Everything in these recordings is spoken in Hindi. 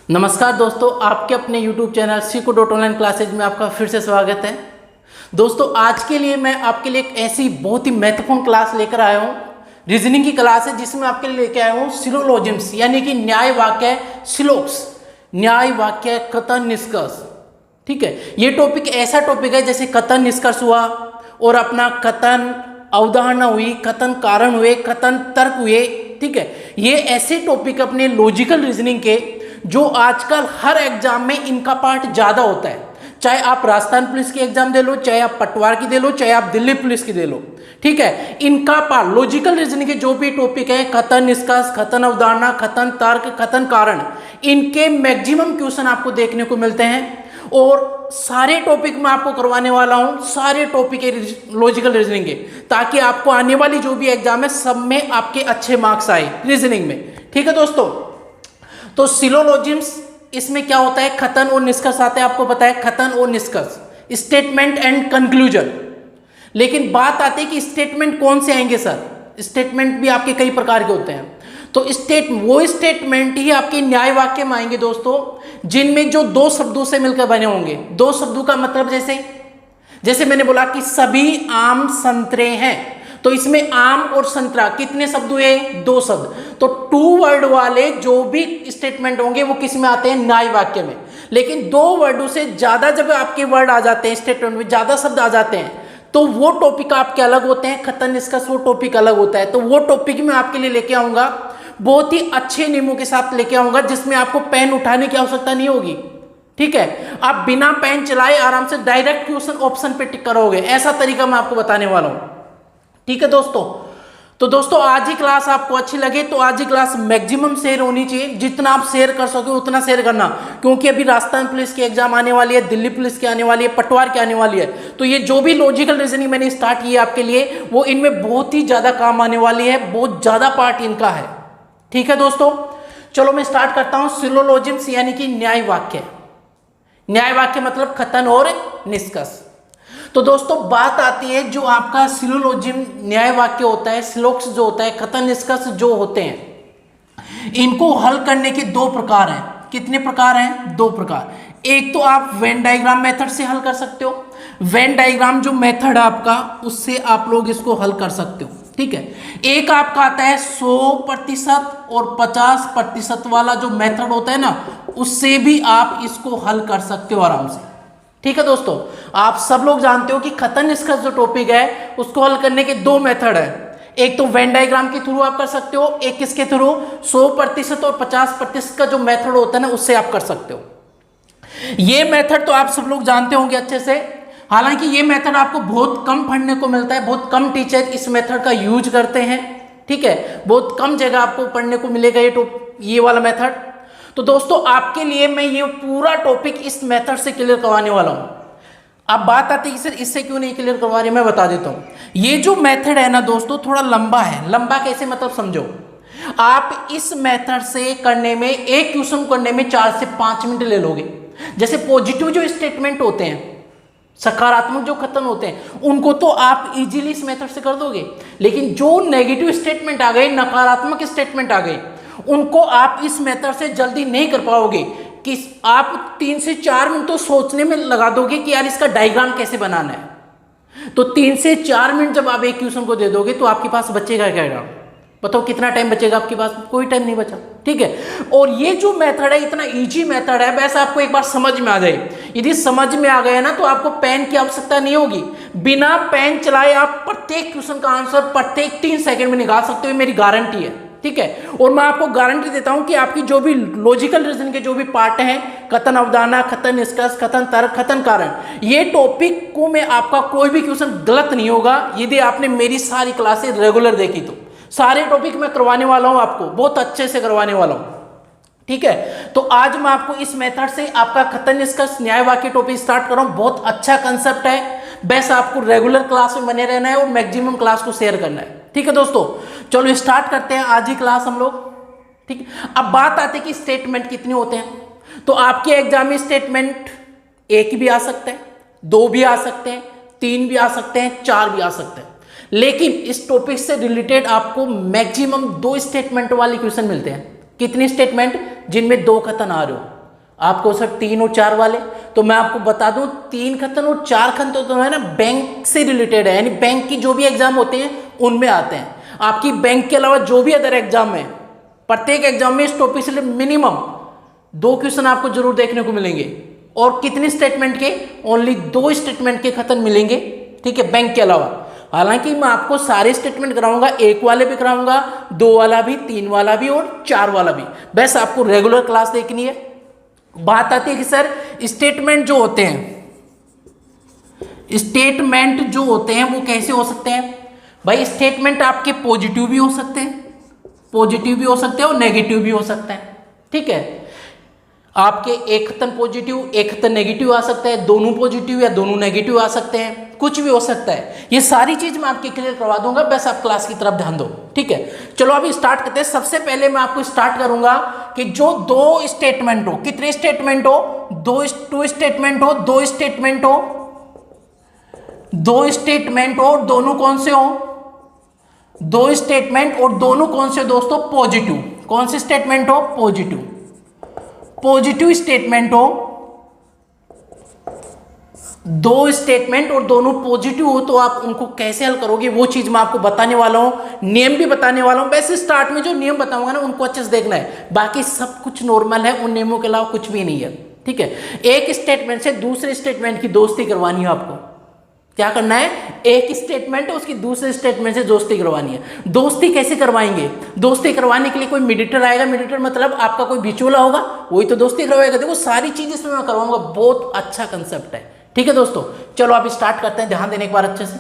नमस्कार दोस्तों, आपके अपने YouTube चैनल सीको.ऑनलाइन क्लासेज में आपका फिर से स्वागत है। दोस्तों, आज के लिए मैं आपके लिए एक ऐसी बहुत ही महत्वपूर्ण क्लास लेकर आया हूँ। रीजनिंग की क्लास है जिसमें आपके लिए लेकर आया हूँ सिलोलॉजिम्स यानी कि न्याय वाक्य सिलोक्स, न्याय वाक्य कथन निष्कर्ष। ठीक है, ये टॉपिक ऐसा टॉपिक है जैसे कथन निष्कर्ष हुआ और अपना कथन अवधारणा हुई, कथन कारण हुए, कथन तर्क हुए। ठीक है, ये ऐसे टॉपिक अपने लॉजिकल रीजनिंग के जो आजकल हर एग्जाम में इनका पार्ट ज़्यादा होता है। चाहे आप राजस्थान पुलिस की एग्जाम दे लो, चाहे आप पटवार की दे लो, चाहे आप दिल्ली पुलिस की दे लो। ठीक है, इनका पार्ट लॉजिकल रीजनिंग के जो भी टॉपिक है, कथन निष्कर्ष, कथन अवधारणा, कथन तर्क, कथन कारण, इनके मैक्सिमम क्वेश्चन आपको देखने को मिलते हैं। और सारे टॉपिक मैं आपको करवाने वाला हूं, सारे टॉपिक है लॉजिकल रीजनिंग के, ताकि आपको आने वाली जो भी एग्जाम है सब में आपके अच्छे मार्क्स आए रीजनिंग में। ठीक है दोस्तों, तो सिलोलॉजिम्स इसमें क्या होता है, कथन और निष्कर्ष आते हैं। आपको पता है कथन और निष्कर्ष, स्टेटमेंट एंड कंक्लूजन। लेकिन बात आती है कि स्टेटमेंट कौन से आएंगे सर? स्टेटमेंट भी आपके कई प्रकार के होते हैं। तो वो स्टेटमेंट ही आपके न्याय वाक्य में आएंगे दोस्तों, जिनमें जो दो शब्दों से मिलकर बने होंगे। दो शब्दों का मतलब जैसे मैंने बोला कि सभी आम संतरे हैं, तो इसमें आम और संतरा कितने शब्द हुए? दो शब्द। तो टू वर्ड वाले जो भी स्टेटमेंट होंगे वो किस में आते हैं? न्याय वाक्य में। लेकिन दो वर्डों से ज्यादा जब आपके वर्ड आ जाते हैं, स्टेटमेंट में ज्यादा शब्द आ जाते हैं, तो वो टॉपिक आपके अलग होते हैं। कथन निष्कर्ष वो टॉपिक अलग होता है। तो वो टॉपिक मैं आपके लिए लेके आऊंगा, बहुत ही अच्छे नियमों के साथ लेके आऊंगा, जिसमें आपको पेन उठाने की आवश्यकता नहीं होगी। ठीक है, आप बिना पेन चलाए आराम से डायरेक्ट क्वेश्चन ऑप्शन पे टिक करोगे। ऐसा तरीका मैं आपको बताने वाला हूं। ठीक है दोस्तों, तो दोस्तों आज ही क्लास आपको अच्छी लगे तो आज ही क्लास मैक्सिमम शेयर होनी चाहिए। जितना आप शेयर कर सको उतना शेयर करना, क्योंकि अभी राजस्थान पुलिस की एग्जाम आने वाली है, दिल्ली पुलिस की आने वाली है, पटवार की आने वाली है। तो ये जो भी लॉजिकल रीजनिंग मैंने स्टार्ट की है आपके लिए, वो इनमें बहुत ही ज्यादा काम आने वाली है, बहुत ज्यादा पार्ट इनका है। ठीक है दोस्तों, चलो मैं स्टार्ट करता हूं। सिलोलॉजिम्स यानी कि न्याय वाक्य। न्याय वाक्य मतलब कथन और निष्कर्ष। तो दोस्तों बात आती है जो आपका सिलोलॉजिम न्याय वाक्य होता है, श्लोक्स जो होता है, कथन निष्कर्ष जो होते हैं, इनको हल करने के दो प्रकार हैं। कितने प्रकार हैं? दो प्रकार। एक तो आप वेन डायग्राम मेथड से हल कर सकते हो। वेन डायग्राम जो मेथड है आपका, उससे आप लोग इसको हल कर सकते हो। ठीक है, एक आपका आता है 100% और 50% वाला जो मेथड होता है ना, उससे भी आप इसको हल कर सकते हो आराम से। ठीक है दोस्तों, आप सब लोग जानते हो कि कथन निष्कर्ष जो टॉपिक है उसको हल करने के दो मेथड है। एक तो वेन डायग्राम के थ्रू आप कर सकते हो, एक किसके थ्रू? 100% और 50% का जो मेथड होता है ना, उससे आप कर सकते हो। ये मेथड तो आप सब लोग जानते होंगे अच्छे से। हालांकि ये मेथड आपको बहुत कम पढ़ने को मिलता है, बहुत कम टीचर इस मेथड का यूज करते हैं। ठीक है, बहुत कम जगह आपको पढ़ने को मिलेगा ये वाला मेथड। तो दोस्तों आपके लिए मैं ये पूरा टॉपिक इस मेथड से क्लियर करवाने वाला हूं। अब बात आती है कि सर इससे क्यों नहीं क्लियर करवा रहे, मैं बता देता हूं। ये जो मेथड है ना दोस्तों, थोड़ा लंबा है। लंबा कैसे मतलब समझो, आप इस मेथड से करने में, एक क्वेश्चन करने में 4 से 5 मिनट ले लोगे। जैसे पॉजिटिव जो स्टेटमेंट होते हैं, सकारात्मक जो कथन होते हैं, उनको तो आप इजीली इस मेथड से कर दोगे। लेकिन जो नेगेटिव स्टेटमेंट आ गए, नकारात्मक स्टेटमेंट आ गए, उनको आप इस मेथड से जल्दी नहीं कर पाओगे। कि आप 3 से 4 मिनट तो सोचने में लगा दोगे कि यार इसका डायग्राम कैसे बनाना है। तो 3 से 4 मिनट जब आप एक क्वेश्चन को दे दोगे तो आपके पास बचेगा क्या? बताओ कितना टाइम बचेगा आपके पास? कोई टाइम नहीं बचा। ठीक है, और ये जो मेथड है इतना इजी मेथड है, वैसे आपको एक बार समझ में आ जाए। यदि समझ में आ गया ना तो आपको पेन की आवश्यकता नहीं होगी। बिना पेन चलाए आप प्रत्येक क्वेश्चन का आंसर प्रत्येक 3 सेकंड में निकाल सकते हो, मेरी गारंटी है। ठीक है, और मैं आपको गारंटी देता हूं कि आपकी जो भी लॉजिकल रीजन के जो भी पार्ट हैं, कथन अवधारणा, कथन निष्कर्ष, कथन तर्क, कथन कारण, ये टॉपिक को में आपका कोई भी क्वेश्चन गलत नहीं होगा यदि आपने मेरी सारी क्लासेस रेगुलर देखी तो। सारे टॉपिक मैं करवाने वाला हूं, आपको बहुत अच्छे से करवाने वाला हूं। ठीक है, तो आज मैं आपको इस मेथड से आपका कथन निष्कर्ष न्याय वाक्य टॉपिक स्टार्ट कर रहा हूं। बहुत अच्छा कंसेप्ट है, बस आपको रेगुलर क्लास में बने रहना है और मैक्सिमम क्लास को शेयर करना है। ठीक है दोस्तों, चलो स्टार्ट करते हैं आज ही क्लास हम लोग। ठीक, अब बात आती है कि स्टेटमेंट कितने होते हैं। तो आपके एग्जाम में स्टेटमेंट 1 भी आ सकते हैं, 2 भी आ सकते हैं, 3 भी आ सकते हैं, 4 भी आ सकते हैं। लेकिन इस टॉपिक से रिलेटेड आपको मैक्सिमम 2 स्टेटमेंट वाले क्वेश्चन मिलते हैं। कितने स्टेटमेंट? जिनमें 2 कथन आ रहे हो। आपको सर 3 और 4 वाले, तो मैं आपको बता दूं 3 खतन और 4 खतन तो है ना बैंक से रिलेटेड है, यानी बैंक की जो भी एग्जाम होते हैं उनमें आते हैं। आपकी बैंक के अलावा जो भी अदर एग्जाम है, प्रत्येक एग्जाम में इस टॉपिक से मिनिमम 2 क्वेश्चन आपको जरूर देखने को मिलेंगे। और कितने स्टेटमेंट के? ओनली 2 स्टेटमेंट के खतन मिलेंगे, ठीक है, बैंक के अलावा। हालांकि मैं आपको सारे स्टेटमेंट कराऊंगा, 1 वाले भी कराऊंगा, 2 वाला भी, 3 वाला भी और 4 वाला भी। बस आपको रेगुलर क्लास देखनी है। बात आती है कि सर स्टेटमेंट जो होते हैं, स्टेटमेंट जो होते हैं वो कैसे हो सकते हैं? भाई स्टेटमेंट आपके पॉजिटिव भी हो सकते हैं, पॉजिटिव भी हो सकते हैं और नेगेटिव भी हो सकते हैं, ठीक है। आपके एक खतन पॉजिटिव एक खतन नेगेटिव आ सकता है, दोनों पॉजिटिव या दोनों नेगेटिव आ सकते हैं, कुछ भी हो सकता है। ये सारी चीज मैं आपके क्लियर करवा दूंगा, बस आप क्लास की तरफ ध्यान दो, ठीक है। चलो अभी स्टार्ट करते हैं। सबसे पहले मैं आपको स्टार्ट करूंगा कि जो 2 स्टेटमेंट हो, कितने स्टेटमेंट हो? 2 स्टेटमेंट हो, 2 स्टेटमेंट हो, 2 स्टेटमेंट हो, दोनों कौन से हो? 2 स्टेटमेंट और दोनों कौन से दोस्तों? पॉजिटिव। कौन से स्टेटमेंट हो? पॉजिटिव। पॉजिटिव स्टेटमेंट हो, 2 स्टेटमेंट और दोनों पॉजिटिव हो, तो आप उनको कैसे हल करोगे वो चीज मैं आपको बताने वाला हूं, नियम भी बताने वाला हूं। वैसे स्टार्ट में जो नियम बताऊंगा ना उनको अच्छे से देखना है, बाकी सब कुछ नॉर्मल है, उन नियमों के अलावा कुछ भी नहीं है, ठीक है। एक स्टेटमेंट से दूसरे स्टेटमेंट की दोस्ती करवानी है आपको। क्या करना है? एक स्टेटमेंट है उसकी दूसरे स्टेटमेंट से दोस्ती करवानी है। दोस्ती कैसे करवाएंगे? दोस्ती करवाने के लिए कोई मीडिएटर आएगा, मीडिएटर मतलब आपका कोई बिचौला होगा, वही तो दोस्ती करवाएगा। देखो सारी चीज इसमें मैं करवाऊंगा, बहुत अच्छा कंसेप्ट है, ठीक है दोस्तों। चलो अभी स्टार्ट करते हैं, ध्यान देने एक बार अच्छे से।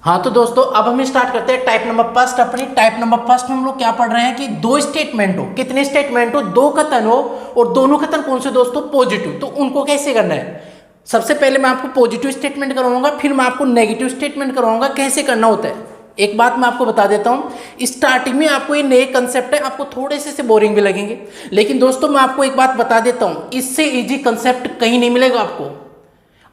हाँ तो दोस्तों अब हम स्टार्ट करते हैं टाइप नंबर फर्स्ट। अपनी टाइप नंबर फर्स्ट में हम लोग क्या पढ़ रहे हैं कि 2 स्टेटमेंट हो, कितने स्टेटमेंट हो? 2 कथन हो, और दोनों कथन कौन से दोस्तों? पॉजिटिव। तो उनको कैसे करना है? सबसे पहले मैं आपको पॉजिटिव स्टेटमेंट करवाऊंगा, फिर मैं आपको नेगेटिव स्टेटमेंट करवाऊंगा, कैसे करना होता है। एक बात मैं आपको बता देता हूं, स्टार्टिंग में आपको ये नए कंसेप्ट है, आपको थोड़े से बोरिंग भी लगेंगे, लेकिन दोस्तों मैं आपको एक बात बता देता हूं, इससे इजी कंसेप्ट कहीं नहीं मिलेगा आपको।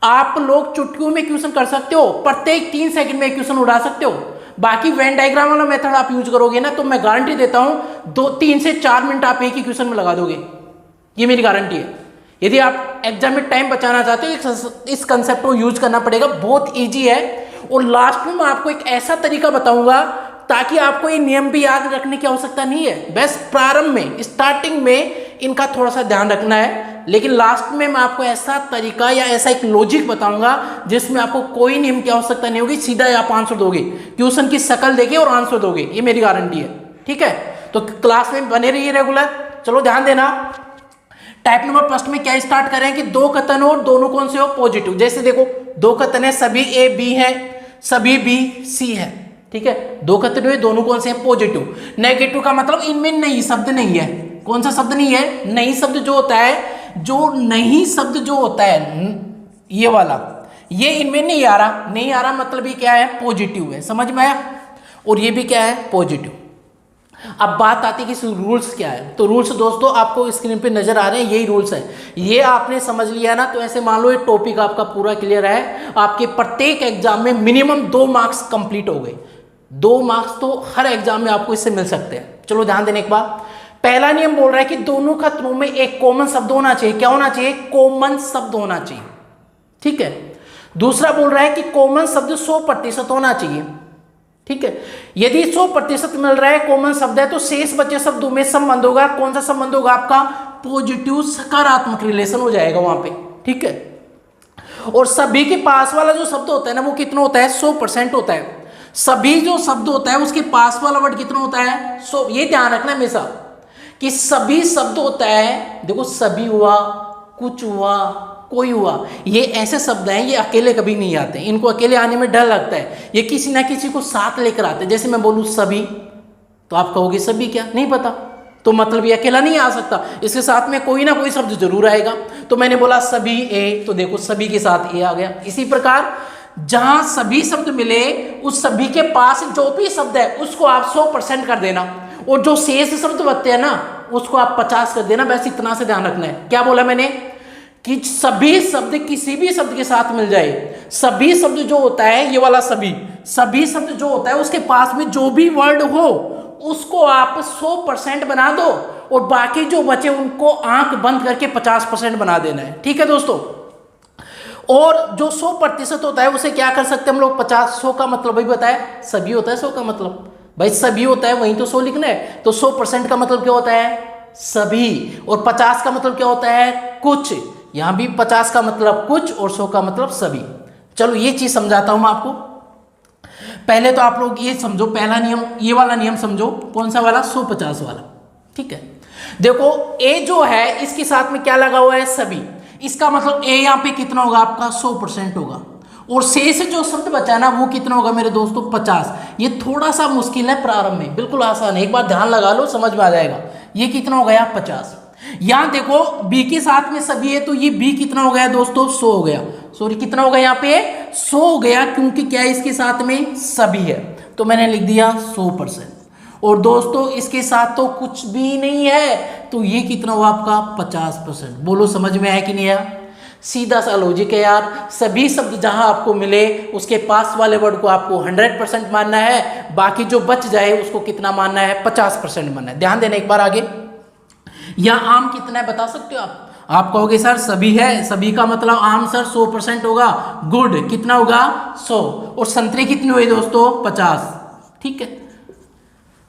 आप लोग चुटकियों में क्वेश्चन कर सकते हो, प्रत्येक 3 सेकंड में क्वेश्चन उड़ा सकते हो। बाकी वेन डायग्राम वाला मेथड आप यूज करोगे ना, तो मैं गारंटी देता हूं 3 से 4 मिनट आप एक ही क्वेश्चन में लगा दोगे, ये मेरी गारंटी है। यदि आप एग्जाम में टाइम बचाना चाहते हो, इस कंसेप्ट को यूज करना पड़ेगा, बहुत इजी है। और लास्ट में मैं आपको एक ऐसा तरीका बताऊंगा ताकि आपको ये नियम भी याद रखने की आवश्यकता नहीं है। बस प्रारंभ में, स्टार्टिंग में इनका थोड़ा सा ध्यान रखना है, लेकिन लास्ट में मैं आपको ऐसा तरीका या ऐसा एक लॉजिक बताऊंगा जिसमें आपको कोई नियम की आवश्यकता नहीं होगी, सीधा आप आंसर दोगे, क्वेश्चन की शक्ल देके और आंसर दोगे, ये मेरी गारंटी है, ठीक है। तो क्लास में बने रहिए रेगुलर। चलो ध्यान देना, टाइप नंबर फर्स्ट में क्या स्टार्ट करें कि 2 कथन हो, दोनों कौन से हो? पॉजिटिव। जैसे देखो 2 कथन है, सभी ए बी है, सभी बी सी है, ठीक है। 2 कथन हुए, दोनों कौन से हैं? पॉजिटिव। नेगेटिव का मतलब इनमें नहीं शब्द नहीं है। कौन सा शब्द नहीं है? नहीं शब्द जो होता है, जो नहीं शब्द जो होता है ये वाला, ये इनमें नहीं आ रहा। नहीं आ रहा मतलब ये क्या है? पॉजिटिव है, समझ में आया। और ये भी क्या है? पॉजिटिव। अब बात आती है कि रूल्स क्या है। तो रूल्स दोस्तों आपको स्क्रीन पे नजर आ रहे हैं, यही रूल्स है। ये आपने समझ लिया ना, तो ऐसे मान लो ये टॉपिक आपका पूरा क्लियर है। आपके प्रत्येक एग्जाम में मिनिमम 2 मार्क्स कंप्लीट हो गए। 2 मार्क्स तो हर एग्जाम में आपको इससे मिल सकते हैं। चलो ध्यान देने एक बार। पहला नियम बोल रहा है कि दोनों खतरों में एक कॉमन शब्द होना चाहिए। क्या होना चाहिए? कॉमन शब्द होना चाहिए, ठीक है। दूसरा बोल रहा है कि कॉमन शब्द 100% होना चाहिए, ठीक है। यदि 100% मिल रहा है, कॉमन शब्द है, तो शेष बचे शब्दों में संबंध होगा। कौन सा संबंध होगा? आपका पॉजिटिव सकारात्मक रिलेशन हो जाएगा वहां पे, ठीक है। और सभी के पास वाला जो शब्द होता है ना, वो कितना होता है? 100% होता है। सभी जो शब्द होता है उसके पास वाला वर्ड कितना होता है? 100। ये ध्यान रखना हमेशा कि सभी शब्द होता है, देखो सभी हुआ, कुछ हुआ, कोई हुआ, ये ऐसे शब्द हैं, ये अकेले कभी नहीं आते, इनको अकेले आने में डर लगता है, ये किसी ना किसी को साथ लेकर आते हैं। जैसे मैं बोलूँ सभी, तो आप कहोगे सभी क्या? नहीं पता, तो मतलब ये अकेला नहीं आ सकता, इसके साथ में कोई ना कोई शब्द जरूर आएगा। तो मैंने बोला सभी ए, तो देखो सभी के साथ ए आ गया। इसी प्रकार जहां सभी शब्द मिले, उस सभी के पास जो भी शब्द है उसको आप 100% कर देना, और जो शेष शब्द बचते हैं ना उसको आप 50 कर देना। बस इतना से ध्यान रखना है। क्या बोला मैंने? कि सभी शब्द किसी भी शब्द के साथ मिल जाए। सभी शब्द जो होता है, ये वाला सभी शब्द जो होता है उसके पास में जो भी वर्ड हो उसको आप 100% बना दो, और बाकी जो बचे उनको आंख बंद करके 50% बना देना है। ठीक है दोस्तों, और जो 100% होता है उसे क्या कर सकते हैं हम लोग, 100 का मतलब भाई बताया सभी होता है, 100 का मतलब भाई सभी होता है, वहीं तो 100 लिखना है। तो 100% का मतलब क्या होता है, सभी, और 50 का मतलब क्या होता है, कुछ। यहां भी 50 का मतलब कुछ और 100 का मतलब सभी। चलो ये चीज समझाता हूं मैं आपको। पहले तो आप लोग ये समझो, पहला नियम, ये वाला नियम समझो, कौन सा वाला, 150 वाला। ठीक है, देखो ए जो है इसके साथ में क्या लगा हुआ है, सभी। इसका मतलब ए यहां पे कितना होगा आपका, 100% होगा। और शेष जो शब्द बचा ना वो कितना होगा मेरे दोस्तों, 50। ये थोड़ा सा मुश्किल है प्रारंभ में, बिल्कुल आसान है, एक बार ध्यान लगा लो समझ में आ जाएगा। ये कितना हो गया, 50। यहां देखो बी के साथ में सभी है, तो ये बी कितना हो गया दोस्तों, 100 हो गया। सॉरी कितना हो गया यहाँ पे, 100 हो गया, क्योंकि क्या है इसके साथ में सभी है, तो मैंने लिख दिया 100%। और दोस्तों इसके साथ तो कुछ भी नहीं है, तो ये कितना हुआ आपका, 50%। बोलो समझ में आया कि नहीं आया, सीधा सा लॉजिक है यार। सभी शब्द जहां आपको मिले उसके पास वाले वर्ड को आपको 100% मानना है, बाकी जो बच जाए उसको कितना मानना है, 50% मानना है। ध्यान देना एक बार आगे। यहाँ आम कितना है बता सकते हो आप कहोगे सर सभी है, सभी का मतलब आम सर 100% होगा, गुड कितना होगा, 100। और संतरे कितने हुए दोस्तों, 50। ठीक है,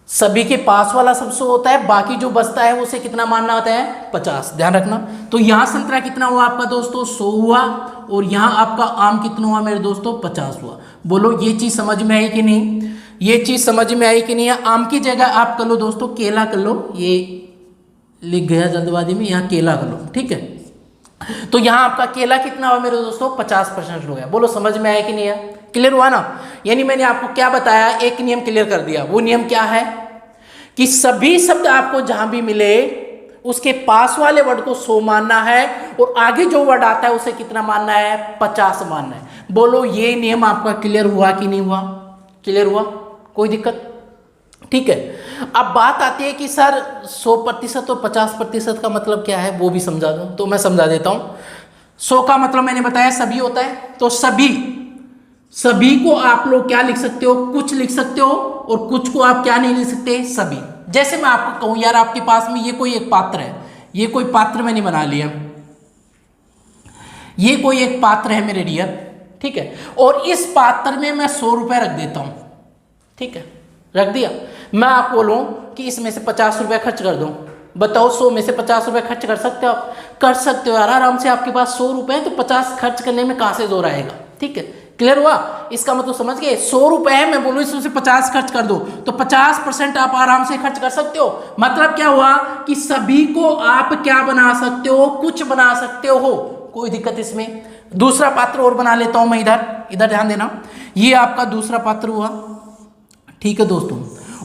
सभी के पास वाला सब 100 होता है, बाकी जो बचता है उसे कितना मानना होता है, 50। ध्यान रखना। तो यहाँ संतरा कितना हुआ आपका दोस्तों, 100 हुआ, और यहाँ आपका आम कितना हुआ मेरे दोस्तों, 50 हुआ। बोलो ये चीज समझ में आई कि नहीं, ये चीज समझ में आई कि नहीं। आम की जगह आप कर लो दोस्तों केला कर लो, ये लिख गया जल्दबाजी में, यहाँ केला कर लो। ठीक है, तो यहाँ आपका केला कितना हुआ मेरे दोस्तों, 50% हो गया। बोलो समझ में आया कि नहीं आया, क्लियर हुआ ना। यानी मैंने आपको क्या बताया, एक नियम क्लियर कर दिया। वो नियम क्या है कि सभी शब्द आपको जहां भी मिले उसके पास वाले वर्ड को 100 मानना है, और आगे जो वर्ड आता है उसे कितना मानना है, 50 मानना है। बोलो ये नियम आपका क्लियर हुआ कि नहीं हुआ, क्लियर हुआ, कोई दिक्कत। ठीक है, अब बात आती है कि सर 100% और 50% का मतलब क्या है, वो भी समझा दो। तो मैं समझा देता हूं। 100 का मतलब मैंने बताया सभी होता है, तो सभी को आप लोग क्या लिख सकते हो, कुछ लिख सकते हो, और कुछ को आप क्या नहीं लिख सकते, सभी। जैसे मैं आपको कहूं यार आपके पास में ये कोई एक पात्र है, ये कोई पात्र मैंने बना लिया, ये कोई एक पात्र है मेरे डियर। ठीक है, और इस पात्र में मैं 100 रुपए रख देता हूं। ठीक है, रख दिया। मैं आपको बोलूं कि इसमें से 50 रुपए खर्च कर दूं, बताओ 100 में से 50 रुपए खर्च कर सकते हो आप, कर सकते हो यार आराम से। आपके पास 100 रुपए है तो 50 खर्च करने में कहां से जोर आएगा। ठीक है, क्लियर हुआ, इसका मतलब समझ गए। 100 रुपए है, मैं बोलूं इसमें से 50 खर्च कर दो, तो 50% आप आराम से खर्च कर सकते हो। मतलब क्या हुआ कि सभी को आप क्या बना सकते हो, कुछ बना सकते हो, कोई दिक्कत इसमें। दूसरा पात्र और बना लेता हूं मैं, इधर ध्यान देना, ये आपका दूसरा पात्र हुआ। ठीक है दोस्तों,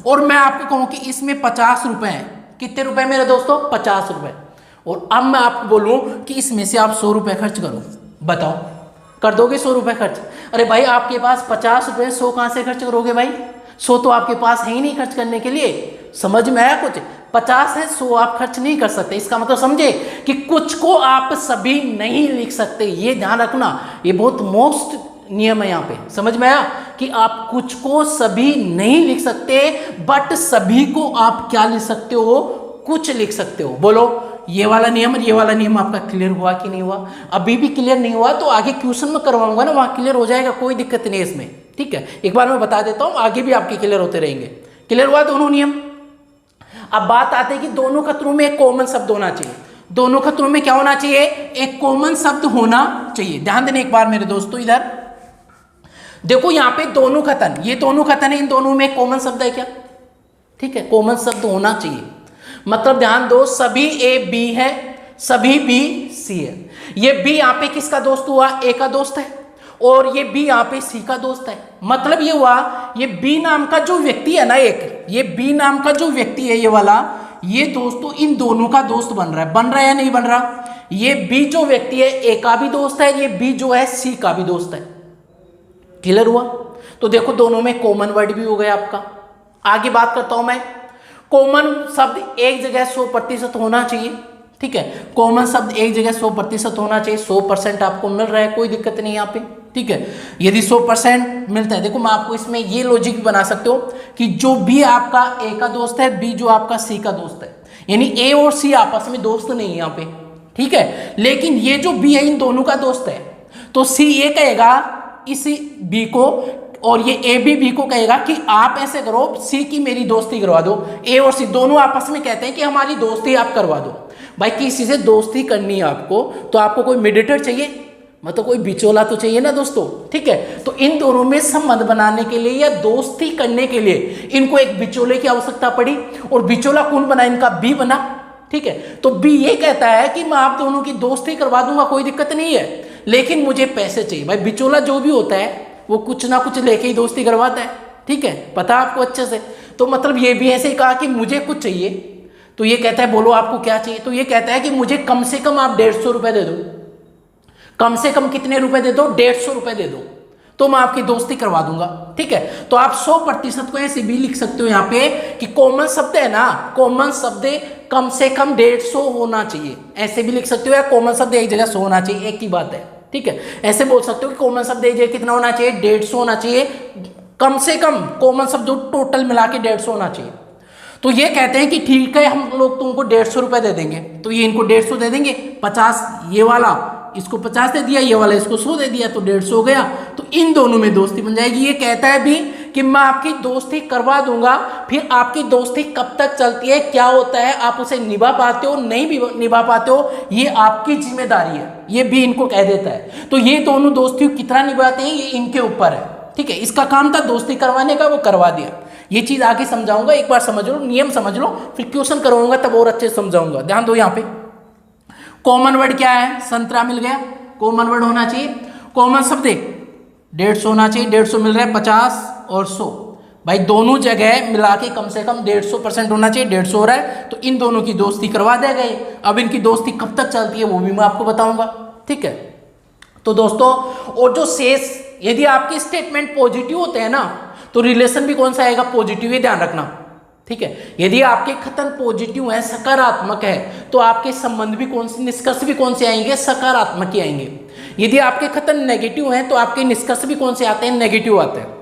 और मैं आपको कहूं कि इसमें 50 रुपए हैं, कितने रुपए मेरे दोस्तों, 50 रुपए। और अब मैं आपको बोलूं कि इसमें से आप 100 रुपए खर्च करो, बताओ कर दोगे 100 रुपए खर्च। अरे भाई आपके पास 50 रुपए, 100 कहां से खर्च करोगे भाई, 100 तो आपके पास है ही नहीं खर्च करने के लिए। समझ में आया कुछ, 50 है, 100 आप खर्च नहीं कर सकते। इसका मतलब समझे कि कुछ को आप सभी नहीं लिख सकते, ये ध्यान रखना, ये बहुत मोस्ट नियम है यहाँ पे। समझ में आया कि आप कुछ को सभी नहीं लिख सकते, बट सभी को आप क्या लिख सकते हो, कुछ लिख सकते हो। बोलो ये वाला नियम और ये वाला नियम आपका क्लियर हुआ कि नहीं हुआ। अभी भी क्लियर नहीं हुआ तो आगे ट्यूशन में करवाऊंगा ना, वहां क्लियर हो जाएगा, कोई दिक्कत नहीं है इसमें। ठीक है, एक बार मैं बता देता हूं, आगे भी आपके क्लियर होते रहेंगे। क्लियर हुआ दोनों नियम। अब बात आती है कि दोनों खतरों में एक कॉमन शब्द होना चाहिए। दोनों खतरों में क्या होना चाहिए, एक कॉमन शब्द होना चाहिए। ध्यान देने एक बार मेरे दोस्तों, इधर देखो यहाँ पे दोनों खतन, ये दोनों खतन है, इन दोनों में कॉमन शब्द है क्या। ठीक है, कॉमन शब्द होना चाहिए। मतलब ध्यान दो, सभी ए बी है, सभी बी सी है। ये बी यहाँ पे किसका दोस्त हुआ, ए का दोस्त है, और ये बी यहाँ पे सी का दोस्त है। मतलब ये हुआ, ये बी नाम का जो व्यक्ति है ना, एक ये बी नाम का जो व्यक्ति है ये वाला, ये दोस्तों इन दोनों का दोस्त बन रहा है या नहीं बन रहा। ये बी जो व्यक्ति है ए का भी दोस्त है, ये बी जो है सी का भी दोस्त है। क्लियर हुआ। तो देखो दोनों में कॉमन वर्ड भी हो गया आपका। आगे बात करता हूं मैं, कॉमन शब्द एक जगह 100% होना चाहिए। ठीक है, कॉमन शब्द एक जगह 100% होना चाहिए। 100% आपको मिल रहा है, कोई दिक्कत नहीं यहाँ पे। ठीक है, यदि 100% मिलता है, देखो मैं आपको इसमें ये लॉजिक भी बना सकते हो कि जो भी आपका ए का दोस्त है, बी जो आपका सी का दोस्त है, यानी ए और सी आपस में दोस्त नहीं है यहाँ पे, ठीक है। लेकिन ये जो बी है इन दोनों का दोस्त है, तो सी ये कहेगा इस बी को, और ये ए भी बी को कहेगा कि आप ऐसे करो, सी की मेरी दोस्ती करवा दो। ए और सी दोनों आपस में कहते हैं कि हमारी दोस्ती आप करवा दो। भाई किसी से दोस्ती करनी है आपको, तो आपको कोई मीडिएटर चाहिए, मतलब कोई बिचौला तो चाहिए ना दोस्तों, ठीक है। तो इन दोनों में संबंध बनाने के लिए या दोस्ती करने के लिए इनको एक बिचौले की आवश्यकता पड़ी, और बिचौला कौन बना, इनका बी बना, ठीक है। तो बी ये कहता है कि मैं आप दोनों की दोस्ती करवा दूंगा, कोई दिक्कत नहीं है, लेकिन मुझे पैसे चाहिए। भाई बिचौला जो भी होता है वो कुछ ना कुछ लेके ही दोस्ती करवाता है, ठीक है, पता आपको अच्छे से। तो मतलब ये भी ऐसे ही कहा कि मुझे कुछ चाहिए, तो ये कहता है बोलो आपको क्या चाहिए। तो ये कहता है कि मुझे कम से कम आप 150 रुपये दे दो। कम से कम कितने रुपए दे दो, 150 रुपये दे दो, तो मैं आपकी दोस्ती करवा दूंगा, ठीक है। तो आप 100% को ऐसे भी लिख सकते हो यहाँ पे कि कॉमन शब्द है ना, कॉमन शब्द कम से कम 150 होना चाहिए, ऐसे भी लिख सकते हो, या कॉमन शब्द एक जगह 100 होना चाहिए, एक ही बात है, ठीक है। ऐसे बोल सकते हो कि कॉमन शब्द एक जगह कितना होना चाहिए, 150 होना चाहिए, कम से कम कॉमन शब्द जो टोटल मिला के 150 होना चाहिए। तो ये कहते हैं कि ठीक है हम लोग तुमको 150 रुपये दे देंगे, तो ये इनको 150 दे देंगे, 50 ये वाला इसको 50 दे दिया, ये वाला इसको 100 दे दिया, तो 150 हो गया। तो इन दोनों में दोस्ती बन जाएगी। ये कहता है भी कि मैं आपकी दोस्ती करवा दूंगा। फिर आपकी दोस्ती कब तक चलती है, क्या होता है, आप उसे निभा पाते हो नहीं भी निभा पाते हो, ये आपकी जिम्मेदारी है, ये भी इनको कह देता है। तो ये दोनों दोस्ती कितना निभाते हैं ये इनके ऊपर है, ठीक है। इसका काम था दोस्ती करवाने का, वो करवा दिया। ये चीज आगे समझाऊंगा, एक बार समझ लो, नियम समझ लो, फिर क्वेश्चन करवाऊंगा तब और अच्छे से समझाऊंगा। ध्यान दो यहाँ पे कॉमन वर्ड क्या है, संतरा मिल गया, कॉमन वर्ड होना चाहिए। कॉमन शब्द 150 होना चाहिए, 150 मिल रहा है, 50 और 100, भाई दोनों जगह मिला के कम से कम 150% होना चाहिए, 150 हो रहा है, तो इन दोनों की दोस्ती करवा दे गए। अब इनकी दोस्ती कब तक चलती है वो भी मैं आपको बताऊंगा, ठीक है। तो दोस्तों, और जो शेष, यदि आपके स्टेटमेंट पॉजिटिव होते हैं ना, तो रिलेशन भी कौन सा आएगा, पॉजिटिव ही, ध्यान रखना, ठीक है। यदि आपके कथन पॉजिटिव है, सकारात्मक है, तो आपके संबंध भी कौन से, निष्कर्ष भी कौन से आएंगे, सकारात्मक ही आएंगे। यदि आपके कथन नेगेटिव हैं, तो आपके निष्कर्ष भी कौन से आते हैं, नेगेटिव आते हैं।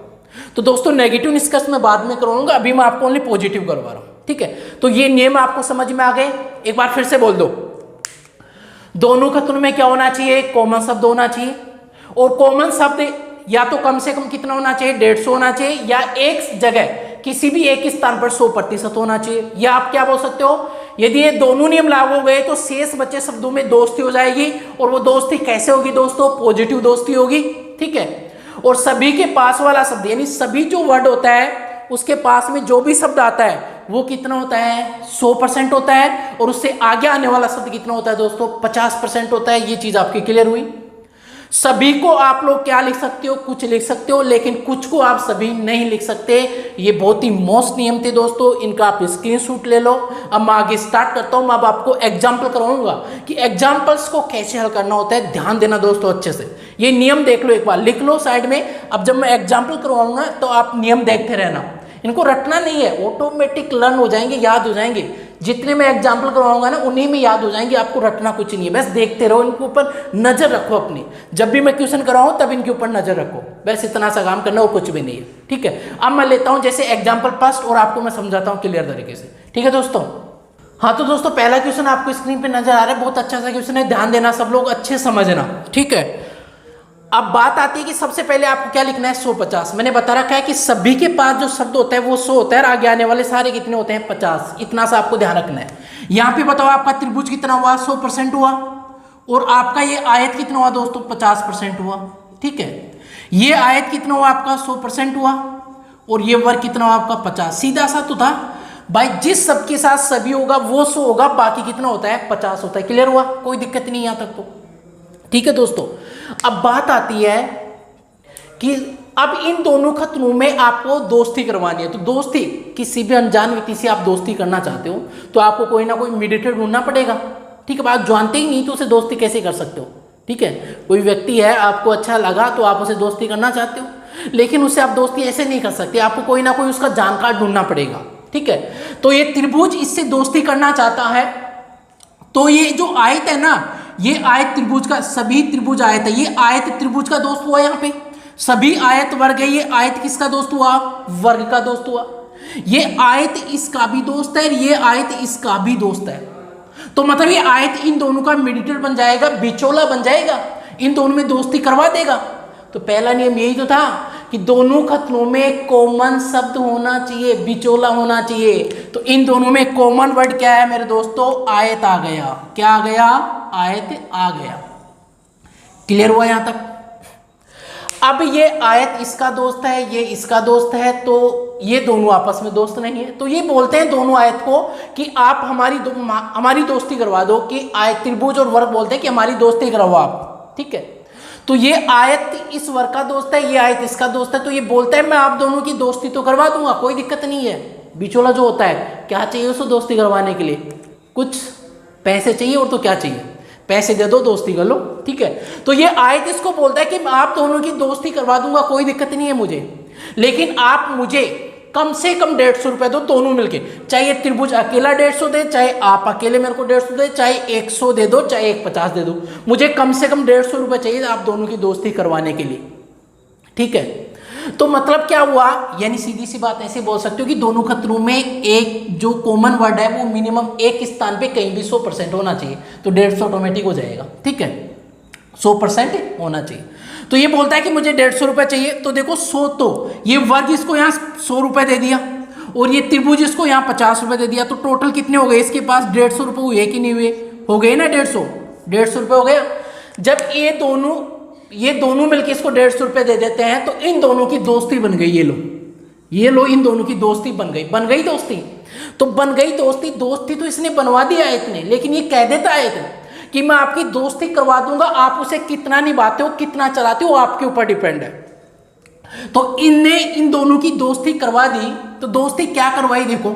तो दोस्तों निगेटिव निष्कर्ष मैं बाद में करवाऊंगा, अभी मैं आपको ओनली पॉजिटिव करवा रहा हूं, ठीक है। तो ये नियम आपको समझ में आ गए, एक बार फिर से बोल दो। दोनों कथनों में क्या होना चाहिए, कॉमन शब्द होना चाहिए, और कॉमन शब्द या तो कम से कम कितना होना चाहिए, 150 होना चाहिए, या एक जगह किसी भी एक स्थान पर 100% होना चाहिए। या आप क्या बोल सकते हो, यदि ये दोनों नियम लागू हो गए तो शेष बचे शब्दों में दोस्ती हो जाएगी। और वो दोस्ती कैसे होगी दोस्तों, पॉजिटिव दोस्ती होगी, ठीक है। और सभी के पास वाला शब्द, यानी सभी जो वर्ड होता है उसके पास में जो भी शब्द आता है वो कितना होता है, 100% होता है, और उससे आगे आने वाला शब्द कितना होता है दोस्तों, 50% होता है। ये चीज आपकी क्लियर हुई। सभी को आप लोग क्या लिख सकते हो, कुछ लिख सकते हो, लेकिन कुछ को आप सभी नहीं लिख सकते। ये बहुत ही मोस्ट नियम थे दोस्तों, इनका आप स्क्रीनशॉट ले लो। अब मैं आगे स्टार्ट करता हूं, मैं अब आपको एग्जाम्पल करवाऊंगा कि एग्जाम्पल्स को कैसे हल करना होता है। ध्यान देना दोस्तों अच्छे से, ये नियम देख लो, एक बार लिख लो साइड में। अब जब मैं एग्जाम्पल करवाऊंगा तो आप नियम देखते रहना, इनको रटना नहीं है, ऑटोमेटिक लर्न हो जाएंगे, याद हो जाएंगे। जितने मैं एग्जाम्पल करवाऊंगा ना उन्हीं में याद हो जाएंगे, आपको रटना कुछ नहीं है, बस देखते रहो, इनके ऊपर नजर रखो अपनी। जब भी मैं क्वेश्चन कराऊं तब इनके ऊपर नजर रखो, बस इतना सा काम करना, और कुछ भी नहीं है, ठीक है। अब मैं लेता हूं जैसे एग्जाम्पल फर्स्ट, और आपको मैं समझाता हूं क्लियर तरीके से, ठीक है दोस्तों। हाँ तो दोस्तों पहला क्वेश्चन आपको स्क्रीन पे नजर आ रहा है, बहुत अच्छा सा क्वेश्चन है, ध्यान देना सब लोग, अच्छे समझना, ठीक है। अब बात आती है कि सबसे पहले आपको क्या लिखना है, 150। मैंने बता रखा है कि सभी के पास जो शब्द होता है वो 100 होता है, और आगे आने वाले सारे कितने होते हैं, 50। इतना सा आपको ध्यान रखना है। यहाँ पे बताओ आपका त्रिभुज कितना हुआ, 100% हुआ, और आपका ये आयत कितना हुआ दोस्तों, 50% हुआ, ठीक है। ये आयत कितना हुआ आपका, 100% हुआ, और ये वर्ग कितना हुआ आपका, 50। सीधा सा तो था भाई, जिस शब्द के साथ सभी होगा वो 100 होगा, बाकी कितना होता है, 50 होता है। क्लियर हुआ, कोई दिक्कत नहीं यहाँ तक तो, ठीक है दोस्तों। अब बात आती है कि अब इन दोनों खतरों में आपको दोस्ती करवानी है। तो दोस्ती किसी भी अनजान व्यक्ति से आप दोस्ती करना चाहते हो तो आपको कोई ना कोई मीडिएटर ढूंढना पड़ेगा, ठीक है। आप जानते ही नहीं तो उसे दोस्ती कैसे कर सकते हो, ठीक है। कोई व्यक्ति है आपको अच्छा लगा तो आप उसे दोस्ती करना चाहते हो, लेकिन उससे आप दोस्ती ऐसे नहीं कर सकते, आपको कोई ना कोई उसका जानकार ढूंढना पड़ेगा, ठीक है। तो ये त्रिभुज इससे दोस्ती करना चाहता है, तो ये जो आयत है ना, ये आयत त्रिभुज का, सभी त्रिभुज आयत है, ये आयत त्रिभुज का दोस्त हुआ। यहाँ पे सभी आयत वर्ग है, ये आयत किसका दोस्त हुआ, वर्ग का दोस्त हुआ। ये आयत इसका भी दोस्त है, ये आयत इसका भी दोस्त है। तो मतलब ये आयत इन दोनों का मीडिएटर बन जाएगा, बिचौला बन जाएगा, इन दोनों में दोस्ती करवा देगा। तो पहला नियम यही तो था कि दोनों खतनों में कॉमन शब्द होना चाहिए, बिचौला होना चाहिए। तो इन दोनों में कॉमन वर्ड क्या है मेरे दोस्तों? आयत आ गया। क्या आ गया? आयत आ गया। क्लियर हुआ यहां तक? अब ये आयत इसका दोस्त है, ये इसका दोस्त है, तो ये दोनों आपस में दोस्त नहीं है। तो ये बोलते हैं दोनों आयत को कि आप हमारी दोस्ती करवा दो, कि आयत त्रिभुज और वर्ग बोलते हैं कि हमारी दोस्ती करवाओ आप, ठीक है। तो ये आयत इस वर्ग का दोस्त है, ये आयत इसका दोस्त है, तो ये बोलता है मैं आप दोनों की दोस्ती तो करवा दूंगा, कोई दिक्कत नहीं है। बिचौला जो होता है क्या चाहिए उसको दोस्ती करवाने के लिए? कुछ पैसे चाहिए, और तो क्या चाहिए? पैसे दे दो, दोस्ती कर लो, ठीक है। तो ये आयत इसको बोलता है कि मैं आप दोनों की दोस्ती करवा दूंगा, कोई दिक्कत नहीं है मुझे, लेकिन आप मुझे कम से कम 150 रुपए दो, दोनों मिलके। चाहे त्रिभुज अकेला 150 दे, चाहे आप अकेले मेरे को 150 दे, चाहे 100 दे दो, चाहे 150 दे दो, मुझे कम से कम 150 रुपए चाहिए आप दोनों की दोस्ती करवाने के लिए, ठीक है। तो मतलब क्या हुआ? यानी सीधी सी बात ऐसे बोल सकते हो कि दोनों खतरों में एक जो कॉमन वर्ड है वो मिनिमम एक स्थान पे कहीं भी 100% होना चाहिए, तो 150 ऑटोमेटिक हो जाएगा, ठीक है। 100% होना चाहिए। तो ये बोलता है कि मुझे 150 रुपए चाहिए, तो देखो 100, तो ये वर्ग इसको यहाँ 100 रुपए दे दिया, और ये त्रिभुज इसको यहाँ 50 रुपए दे दिया, तो टोटल कितने हो गए इसके पास? 150 रुपए हुए कि नहीं हुए? हो गए ना, 150 रुपए हो गया। जब ये दोनों मिलकर इसको 150 रुपए दे देते हैं, तो इन दोनों की दोस्ती बन गई। ये लो इन दोनों की दोस्ती बन गई दोस्ती। तो बन गई दोस्ती तो इसने बनवा दिया आयत ने, लेकिन ये कह देता आयत कि मैं आपकी दोस्ती करवा दूंगा, आप उसे कितना निभाते हो, कितना चलाते हो, आपके ऊपर डिपेंड है। तो इनने इन दोनों की दोस्ती करवा दी। तो दोस्ती क्या करवाई? देखो,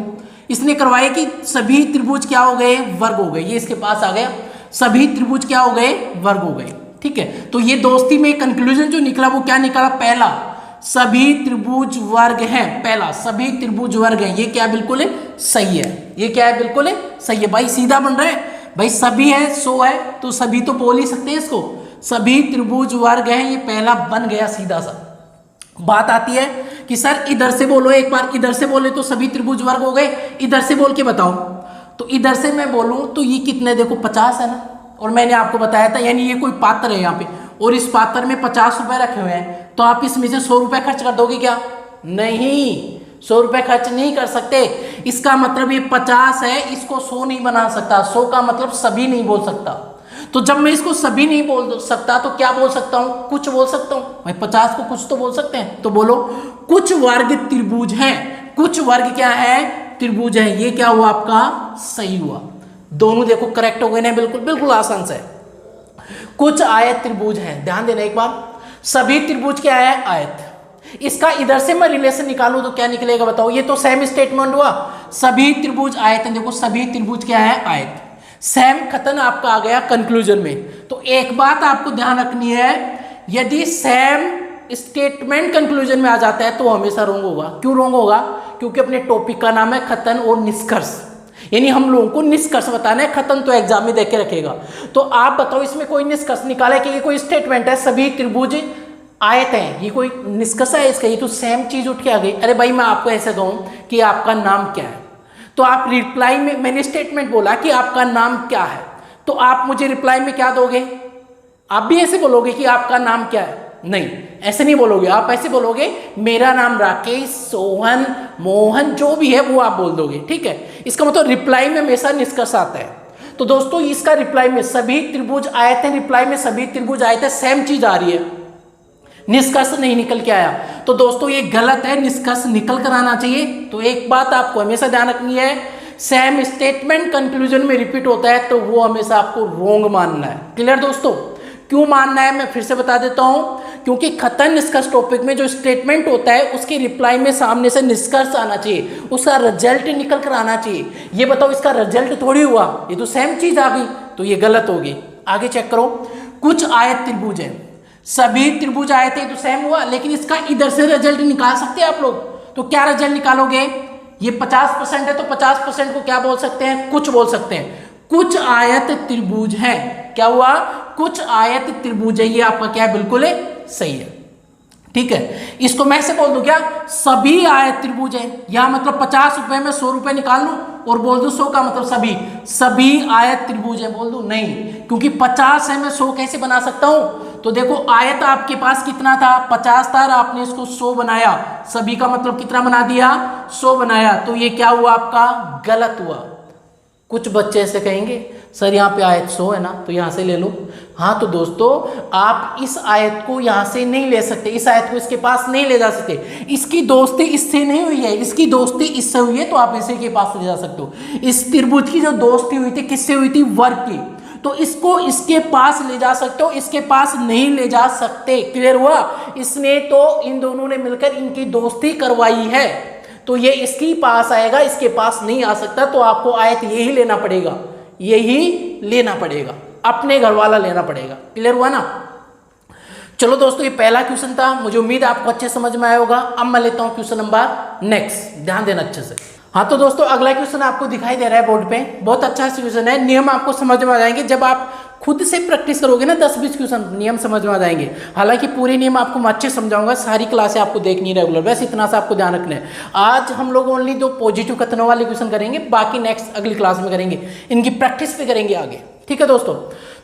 इसने करवाई कि सभी त्रिभुज क्या हो गए? वर्ग हो गए। ये इसके पास आ गया, सभी त्रिभुज क्या हो गए? वर्ग हो गए, ठीक है। तो ये दोस्ती में कंक्लूजन जो निकला वो क्या निकला? पहला, सभी त्रिभुज वर्ग हैं। पहला, सभी त्रिभुज वर्ग हैं। ये क्या बिल्कुल सही है, ये क्या है? बिल्कुल सही है भाई, सीधा बन रहा है भाई। सभी है, 100 है, तो सभी तो बोल ही सकते हैं इसको। सभी त्रिभुज वर्ग हैं, ये पहला बन गया सीधा सा। बात आती है कि सर इधर से बोलो, एक बार इधर से बोले तो सभी त्रिभुज वर्ग हो गए, इधर से बोल के बताओ। तो इधर से मैं बोलूं तो ये कितने? देखो 50 है ना, और मैंने आपको बताया था, यानी ये कोई पात्र है यहाँ पे, और इस पात्र में 50 रुपए रखे हुए हैं, तो आप इसमें से 100 रुपए खर्च कर दोगे क्या? नहीं, 100 रुपए खर्च नहीं कर सकते। इसका मतलब ये 50 है, इसको 100 नहीं बना सकता। 100 का मतलब सभी नहीं बोल सकता। तो जब मैं इसको सभी नहीं बोल सकता तो क्या बोल सकता हूँ? कुछ बोल सकता हूँ भाई। 50 को कुछ तो बोल सकते हैं, तो बोलो कुछ वर्ग त्रिभुज हैं। कुछ वर्ग क्या है? त्रिभुज है। ये क्या हुआ आपका? सही हुआ। दोनों देखो करेक्ट हो गए ना, बिल्कुल बिल्कुल आसान से। कुछ आयत त्रिभुज है, ध्यान देना एक बार। सभी त्रिभुज क्या है? आयत। इसका इधर से मैं रिलेशन निकालूं तो क्या निकलेगा बताओ? ये तो सेम स्टेटमेंट हुआ, सभी त्रिभुज आयत है। देखो सभी त्रिभुज क्या है? आयत। सेम खतन आपका आ गया कंक्लूजन में। तो एक बात आपको ध्यान रखनी है, यदि सेम स्टेटमेंट कंक्लूजन में आ जाता है तो हमेशा रॉन्ग होगा। क्यों रॉन्ग होगा? क्योंकि अपने टॉपिक का नाम है खतन और निष्कर्ष, यानी हम लोगों को निष्कर्ष बताना है। खतन तो एग्जाम में देके रखेगा। तो आप बताओ इसमें कोई निष्कर्ष निकाले कि ये कोई स्टेटमेंट है सभी त्रिभुज आयत हैं, ये कोई निष्कर्ष है इसका? ये तो सेम चीज उठ के आ गई। अरे भाई मैं आपको ऐसे कहूं कि आपका नाम क्या है, तो आप रिप्लाई में, मैंने स्टेटमेंट बोला कि आपका नाम क्या है, तो आप मुझे रिप्लाई में क्या दोगे? आप भी ऐसे बोलोगे कि आपका नाम क्या है? नहीं, ऐसे नहीं बोलोगे। आप ऐसे बोलोगे मेरा नाम राकेश, सोहन, मोहन, जो भी है वो आप बोल दोगे, ठीक है। इसका मतलब रिप्लाई में हमेशा निष्कर्ष आता है। तो दोस्तों इसका रिप्लाई में सभी त्रिभुज आयत है, रिप्लाई में सभी त्रिभुज आयत है, सेम चीज आ रही है, निष्कर्ष नहीं निकल के आया। तो दोस्तों ये गलत है, निष्कर्ष निकल कर आना चाहिए। तो एक बात आपको हमेशा ध्यान रखनी है, सेम स्टेटमेंट कंक्लूजन में रिपीट होता है तो वो हमेशा आपको रोंग मानना है। क्लियर दोस्तों? क्यों मानना है मैं फिर से बता देता हूं, क्योंकि खतन निष्कर्ष टॉपिक में जो स्टेटमेंट होता है उसके रिप्लाई में सामने से निष्कर्ष आना चाहिए, उसका रिजल्ट निकल कर आना चाहिए। ये बताओ इसका रिजल्ट थोड़ी हुआ, ये तो सेम चीज आ गई, तो ये गलत होगी। आगे चेक करो, कुछ आयत त्रिभुज है, सभी त्रिभुज आए थे तो सेम हुआ, लेकिन इसका इधर से रिजल्ट निकाल सकते हैं आप लोग। तो क्या रिजल्ट निकालोगे? ये 50% है तो 50% को क्या बोल सकते हैं? कुछ बोल सकते हैं। कुछ आयत त्रिभुज है, क्या हुआ? कुछ आयत त्रिभुज है। ये आपका क्या है? बिल्कुल सही है, ठीक है, इसको मैं से बोल दूं क्या, सभी आयत त्रिभुज है, या मतलब 50 रुपए में 100 रुपए निकाल लूं और बोल दूं 100 का मतलब सभी आयत त्रिभुज है, बोल दूं नहीं, क्योंकि 50 है, मैं 100 कैसे बना सकता हूं। तो देखो आयत आपके पास कितना था, 50 था, आपने इसको 100 बनाया, सभी का मतलब कितना बना दिया, 100 बनाया, तो ये क्या हुआ आपका, गलत हुआ। कुछ बच्चे ऐसे कहेंगे सर यहाँ पे आयत 100 है ना, तो यहाँ से ले लो। हाँ तो दोस्तों आप इस आयत को यहाँ से नहीं ले सकते, इस आयत को इसके पास नहीं ले जा सकते, इसकी दोस्ती इससे नहीं हुई है, इसकी दोस्ती इससे हुई है, तो आप इसी के पास ले जा सकते हो। इस त्रिभुज की जो दोस्ती हुई थी किससे हुई थी, वर्ग की, तो इसको इसके पास ले जा सकते हो, इसके पास नहीं ले जा सकते। क्लियर हुआ, इसने तो इन दोनों ने मिलकर इनकी दोस्ती करवाई है, तो ये इसके पास आएगा, इसके पास नहीं आ सकता, तो आपको आयत यही लेना पड़ेगा, यही लेना पड़ेगा, अपने घर वाला लेना पड़ेगा। क्लियर हुआ ना। चलो दोस्तों ये पहला क्वेश्चन था, मुझे उम्मीद है आपको अच्छे समझ में आया होगा। अब मैं लेता हूं क्वेश्चन नंबर नेक्स्ट, ध्यान देना अच्छे से। हाँ तो दोस्तों अगला क्वेश्चन आपको दिखाई दे रहा है बोर्ड पे, बहुत अच्छा क्वेश्चन है, नियम आपको समझ में आ जाएंगे जब आप खुद से प्रैक्टिस करोगे ना, 10-20 क्वेश्चन नियम समझ में आ जाएंगे। हालांकि पूरे नियम आपको मैं अच्छे समझाऊंगा, सारी क्लासें आपको देखनी रेगुलर, बस इतना सा आपको ध्यान रखना है। आज हम लोग ओनली जो पॉजिटिव कथनों वाले क्वेश्चन करेंगे, बाकी नेक्स्ट अगली क्लास में करेंगे, इनकी प्रैक्टिस पे करेंगे आगे। ठीक है दोस्तों,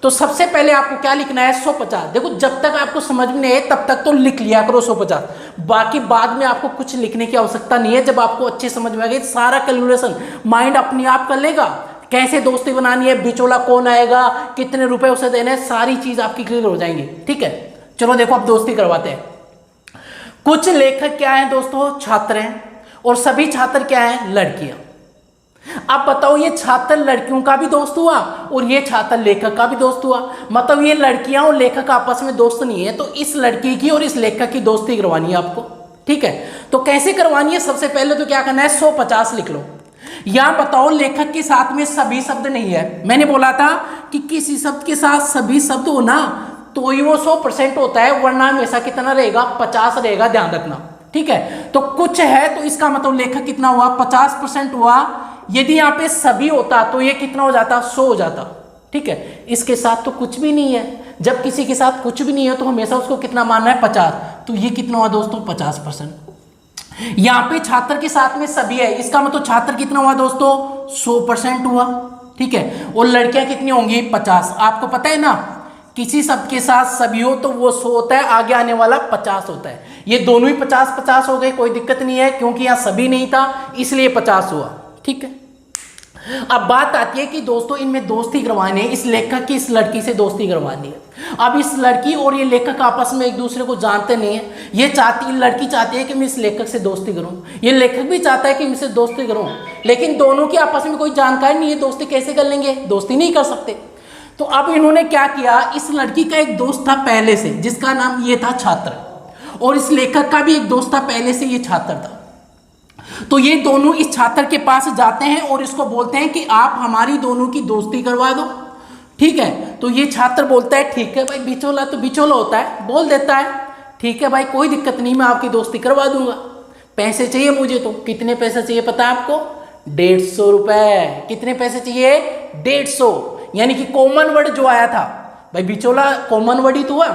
तो सबसे पहले आपको क्या लिखना है, 150। देखो जब तक आपको समझ में नहीं आए तब तक तो लिख लिया करो 150, बाकी बाद में आपको कुछ लिखने की आवश्यकता नहीं है। जब आपको अच्छे समझ में आ गई, सारा कैलकुलेशन माइंड अपने आप कर लेगा, कैसे दोस्ती बनानी है, बिचौला कौन आएगा, कितने रुपए उसे देने हैं, सारी चीज आपकी क्लियर हो जाएंगी। ठीक है, चलो देखो अब दोस्ती करवाते हैं। कुछ लेखक क्या है दोस्तों, छात्र हैं, और सभी छात्र क्या हैं, लड़कियां। अब बताओ ये छात्र लड़कियों का भी दोस्त हुआ और ये छात्र लेखक का भी दोस्त हुआ, मतलब ये लड़कियां और लेखक आपस में दोस्त नहीं है, तो इस लड़की की और इस लेखक की दोस्ती करवानी है आपको। ठीक है, तो कैसे करवानी है, सबसे पहले तो क्या करना है, 150 लिख लो। यहां बताओ लेखक के साथ में सभी शब्द नहीं है, मैंने बोला था कि किसी शब्द के साथ सभी शब्द हो ना तो ही वो 100% होता है, वरना हमेशा कितना रहेगा, 50 रहेगा, ध्यान रखना। ठीक है, तो कुछ है तो इसका मतलब लेखक कितना हुआ, 50% हुआ। यदि यहाँ पे सभी होता तो ये कितना हो जाता, 100 हो जाता। ठीक है, इसके साथ तो कुछ भी नहीं है, जब किसी के साथ कुछ भी नहीं है तो हमेशा उसको कितना मानना है, 50, तो ये कितना हुआ दोस्तों, 50%। यहाँ पे छात्र के साथ में सभी है, इसका मतलब छात्र कितना हुआ दोस्तों, 100% हुआ। ठीक है, और लड़कियां कितनी होंगी, 50। आपको पता है ना, किसी शब्द के साथ सभी हो तो वो 100 होता है, आगे आने वाला 50 होता है। ये दोनों ही 50-50 हो गए, कोई दिक्कत नहीं है, क्योंकि यहाँ सभी नहीं था इसलिए 50 हुआ। ठीक है, अब बात आती है कि दोस्तों इनमें दोस्ती करवानी है, इस लेखक की इस लड़की से दोस्ती करवानी है। अब इस लड़की और ये लेखक आपस में एक दूसरे को जानते नहीं है, ये लड़की चाहती है कि मैं इस लेखक से दोस्ती करूं, ये लेखक भी चाहता है कि मैं इससे दोस्ती करूं, लेकिन दोनों की आपस में कोई जानकारी नहीं है, दोस्ती कैसे कर लेंगे, दोस्ती नहीं कर सकते। तो अब इन्होंने क्या किया, इस लड़की का एक दोस्त था पहले से, जिसका नाम ये था छात्र, और इस लेखक का भी एक दोस्त था पहले से, ये छात्र था। तो ये दोनों इस छात्र के पास जाते हैं और इसको बोलते हैं कि आप हमारी दोनों की दोस्ती करवा दो। ठीक है, तो ये छात्र बोलता है ठीक है भाई, बिचौला तो बिचौला होता है, बोल देता है ठीक है भाई कोई दिक्कत नहीं, मैं आपकी दोस्ती करवा दूंगा। पैसे चाहिए मुझे, तो कितने पैसे चाहिए पता है आपको, 150 रुपए। कितने पैसे चाहिए, 150, यानी कि कॉमन वर्ड जो आया था भाई, बिचौला कॉमन वर्ड ही तो हुआ,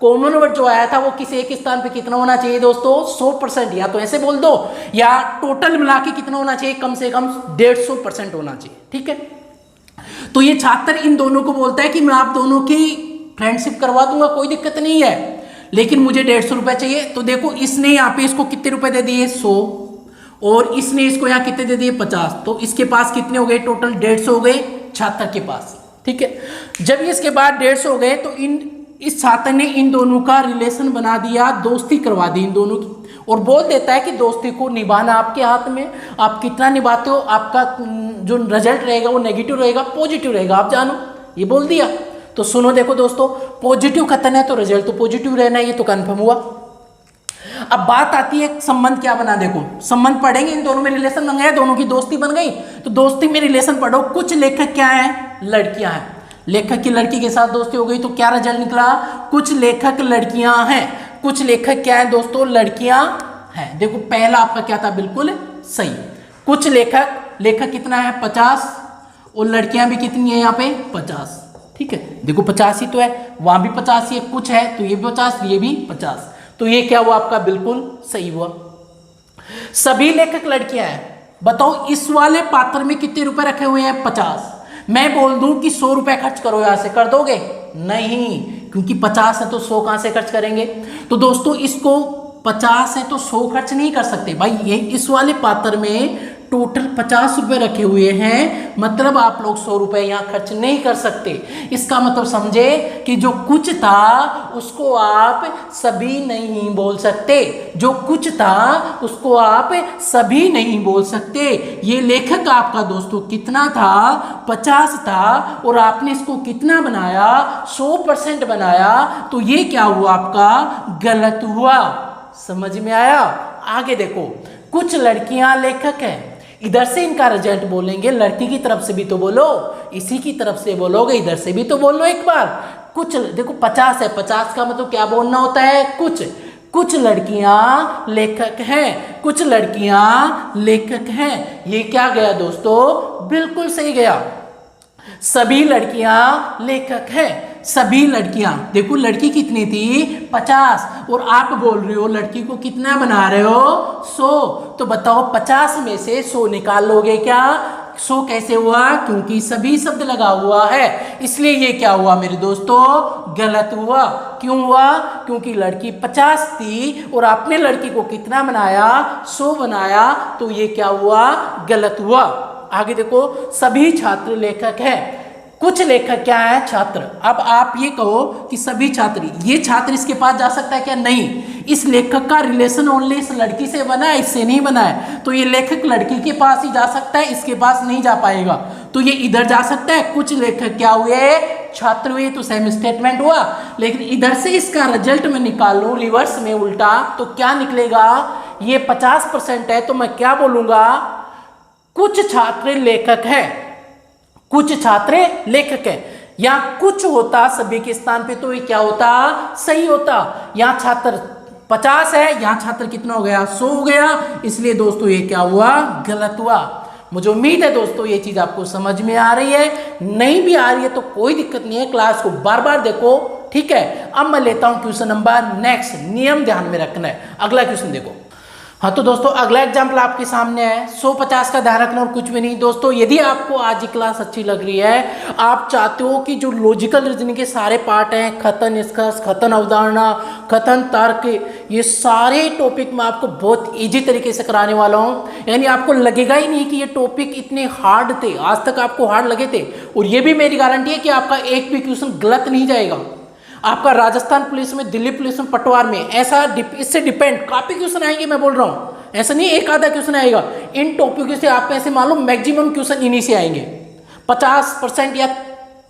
कॉमन वर्ड जो आया था वो किसी एक स्थान पे कितना होना चाहिए दोस्तों, 100%, या तो ऐसे बोल दो, या टोटल मिला के कितना होना चाहिए, कम से कम 150% होना चाहिए। ठीक है, तो ये छात्र इन दोनों को बोलता है कि मैं आप दोनों की फ्रेंडशिप करवा दूंगा, कोई दिक्कत नहीं है, लेकिन मुझे 150 रुपए चाहिए। तो देखो इसने यहाँ पे इसको कितने रुपए दे दिए, 100, और इसने इसको यहाँ कितने दे दिए, 50, तो इसके पास कितने हो गए, टोटल 150 हो गए छात्र के पास। ठीक है, जब इसके बाद 150 हो गए तो इस छात्र ने इन दोनों का रिलेशन बना दिया, दोस्ती करवा दी इन दोनों की, और बोल देता है कि दोस्ती को निभाना आपके हाथ में, आप कितना निभाते हो, आपका जो रिजल्ट रहेगा वो नेगेटिव रहेगा पॉजिटिव रहेगा, आप जानो, ये बोल दिया। तो सुनो देखो दोस्तों, पॉजिटिव कथन है तो रिजल्ट तो पॉजिटिव रहना है, ये तो कंफर्म हुआ। अब बात आती है संबंध क्या बना, देखो संबंध पढ़ेंगे, इन दोनों में रिलेशन बन गया, दोनों की दोस्ती बन गई, तो दोस्ती में रिलेशन पढ़ो। कुछ लेखक क्या है, लड़कियां हैं, लेखक की लड़की के साथ दोस्ती हो गई, तो क्या रिजल्ट निकला, कुछ लेखक लड़कियां हैं। कुछ लेखक क्या है दोस्तों, लड़कियां हैं। देखो पहला आपका क्या था, बिल्कुल सही, कुछ लेखक कितना है, 50, और लड़कियां भी कितनी है यहाँ पे, 50। ठीक है, देखो 50 ही तो है, वहां भी 50 ही है, कुछ है तो ये भी 50, ये भी 50, तो ये क्या हुआ आपका, बिल्कुल सही हुआ। सभी लेखक लड़कियां हैं, बताओ इस वाले पात्र में कितने रुपए रखे हुए हैं, 50। मैं बोल दूं कि 100 रुपए खर्च करो, यहां से कर दोगे, नहीं, क्योंकि 50 है तो 100 कहां से खर्च करेंगे। तो दोस्तों इसको 50 है तो 100 खर्च नहीं कर सकते भाई, ये इस वाले पात्र में टोटल 50 रुपए रखे हुए हैं, मतलब आप लोग 100 रुपए यहां खर्च नहीं कर सकते। इसका मतलब समझे कि जो कुछ था उसको आप सभी नहीं बोल सकते, जो कुछ था उसको आप सभी नहीं बोल सकते। ये लेखक आपका दोस्तों कितना था, 50 था, और आपने इसको कितना बनाया, 100% बनाया, तो ये क्या हुआ आपका, गलत हुआ। समझ में आया। आगे देखो, कुछ लड़कियां लेखक हैं, इधर से इनका रिजल्ट बोलेंगे, लड़की की तरफ से भी तो बोलो, इसी की तरफ से बोलोगे, इधर से भी तो बोल लो एक बार। कुछ देखो 50 है, 50 का मतलब क्या बोलना होता है, कुछ लड़कियां लेखक हैं, कुछ लड़कियां लेखक हैं। ये क्या गया दोस्तों, बिल्कुल सही गया। सभी लड़कियां लेखक हैं, सभी लड़कियां, देखो लड़की कितनी थी, 50, और आप बोल रहे हो लड़की को कितना बना रहे हो, 100। तो बताओ 50 में से 100 निकाल लोगे क्या, 100 कैसे हुआ, क्योंकि सभी शब्द लगा हुआ है, इसलिए ये क्या हुआ मेरे दोस्तों, गलत हुआ। क्यों हुआ, क्योंकि लड़की 50 थी और आपने लड़की को कितना बनाया, 100 बनाया, तो ये क्या हुआ, गलत हुआ। आगे देखो, सभी छात्र लेखक हैं, कुछ लेखक क्या है, छात्र। अब आप ये कहो कि सभी छात्र, ये छात्र इसके पास जा सकता है क्या, नहीं, इस लेखक का रिलेशन ओनली इस लड़की से बना है, इससे नहीं बना है, तो ये लेखक लड़की के पास ही जा सकता है, इसके पास नहीं जा पाएगा, तो ये इधर जा सकता है। कुछ लेखक क्या हुए, छात्र हुए, तो सेम स्टेटमेंट हुआ। लेकिन इधर से इसका रिजल्ट में निकालूं रिवर्स में उल्टा, तो क्या निकलेगा, ये 50% है, तो मैं क्या बोलूंगा, कुछ छात्र लेखक है, कुछ छात्र लेखक है। यहां कुछ होता सभी के स्थान पे तो ये क्या होता, सही होता। यहां छात्र 50 है, यहां छात्र कितना हो गया, 100 हो गया, इसलिए दोस्तों ये क्या हुआ, गलत हुआ। मुझे उम्मीद है दोस्तों ये चीज आपको समझ में आ रही है, नहीं भी आ रही है तो कोई दिक्कत नहीं है, क्लास को बार बार देखो, ठीक है। अब मैं लेता हूं क्वेश्चन नंबर नेक्स्ट, नियम ध्यान में रखना है। अगला क्वेश्चन देखो। हाँ तो दोस्तों अगला एग्जाम्पल आपके सामने है, 150 का ध्यान रखना और कुछ भी नहीं। दोस्तों यदि आपको आज की क्लास अच्छी लग रही है, आप चाहते हो कि जो लॉजिकल रीजनिंग के सारे पार्ट हैं, कथन निष्कर्ष, कथन अवधारणा, कथन तर्क, ये सारे टॉपिक मैं आपको बहुत इजी तरीके से कराने वाला हूँ, यानी आपको लगेगा ही नहीं कि ये टॉपिक इतने हार्ड थे, आज तक आपको हार्ड लगे थे। और ये भी मेरी गारंटी है कि आपका एक भी क्वेश्चन गलत नहीं जाएगा। आपका राजस्थान पुलिस में, दिल्ली पुलिस में, पटवार में, ऐसा इससे डिपेंड काफी क्वेश्चन आएंगे, मैं बोल रहा हूँ, ऐसा नहीं एक आधा क्वेश्चन आएगा। इन टॉपिक से आप ऐसे मान लो मैक्सिमम क्वेश्चन इन्हीं से आएंगे, 50% या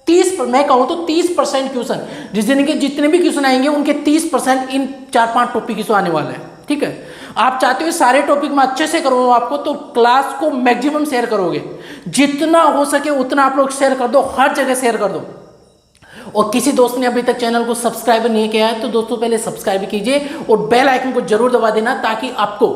30, मैं कहूँ तो 30% क्वेश्चन रीजनिंग के जितने भी क्वेश्चन आएंगे उनके 30% इन 4-5 टॉपिक से आने वाले हैं, ठीक है। आप चाहते हो सारे टॉपिक में अच्छे से करूँ आपको, तो क्लास को मैक्सिमम शेयर करोगे, जितना हो सके उतना आप लोग शेयर कर दो, हर जगह शेयर कर दो। और किसी दोस्त ने अभी तक चैनल को सब्सक्राइब नहीं किया है तो दोस्तों पहले सब्सक्राइब कीजिए और बेल आइकन को जरूर दबा देना, ताकि आपको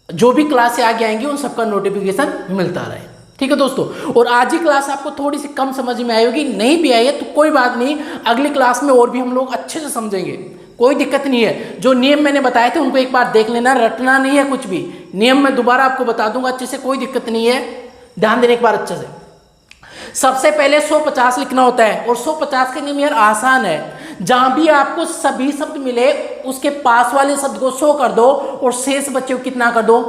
जो भी क्लास से आगे आएंगी उन सबका नोटिफिकेशन मिलता रहे, ठीक है दोस्तों। और आज ही क्लास आपको थोड़ी सी कम समझ में आई होगी, नहीं भी आई है तो कोई बात नहीं, अगली क्लास में और भी हम लोग अच्छे से समझेंगे, कोई दिक्कत नहीं है। जो नियम मैंने बताए थे उनको एक बार देख लेना, रटना नहीं है कुछ भी, नियम मैं दोबारा आपको बता दूंगा अच्छे से, कोई दिक्कत नहीं है, ध्यान देने एक बार अच्छे से। सबसे पहले 150 लिखना होता है, और 150 के नियम यार आसान है, जहां भी आपको सभी शब्द मिले उसके पास वाले शब्द को 100 कर दो और शेष बच्चे को कितना कर दो,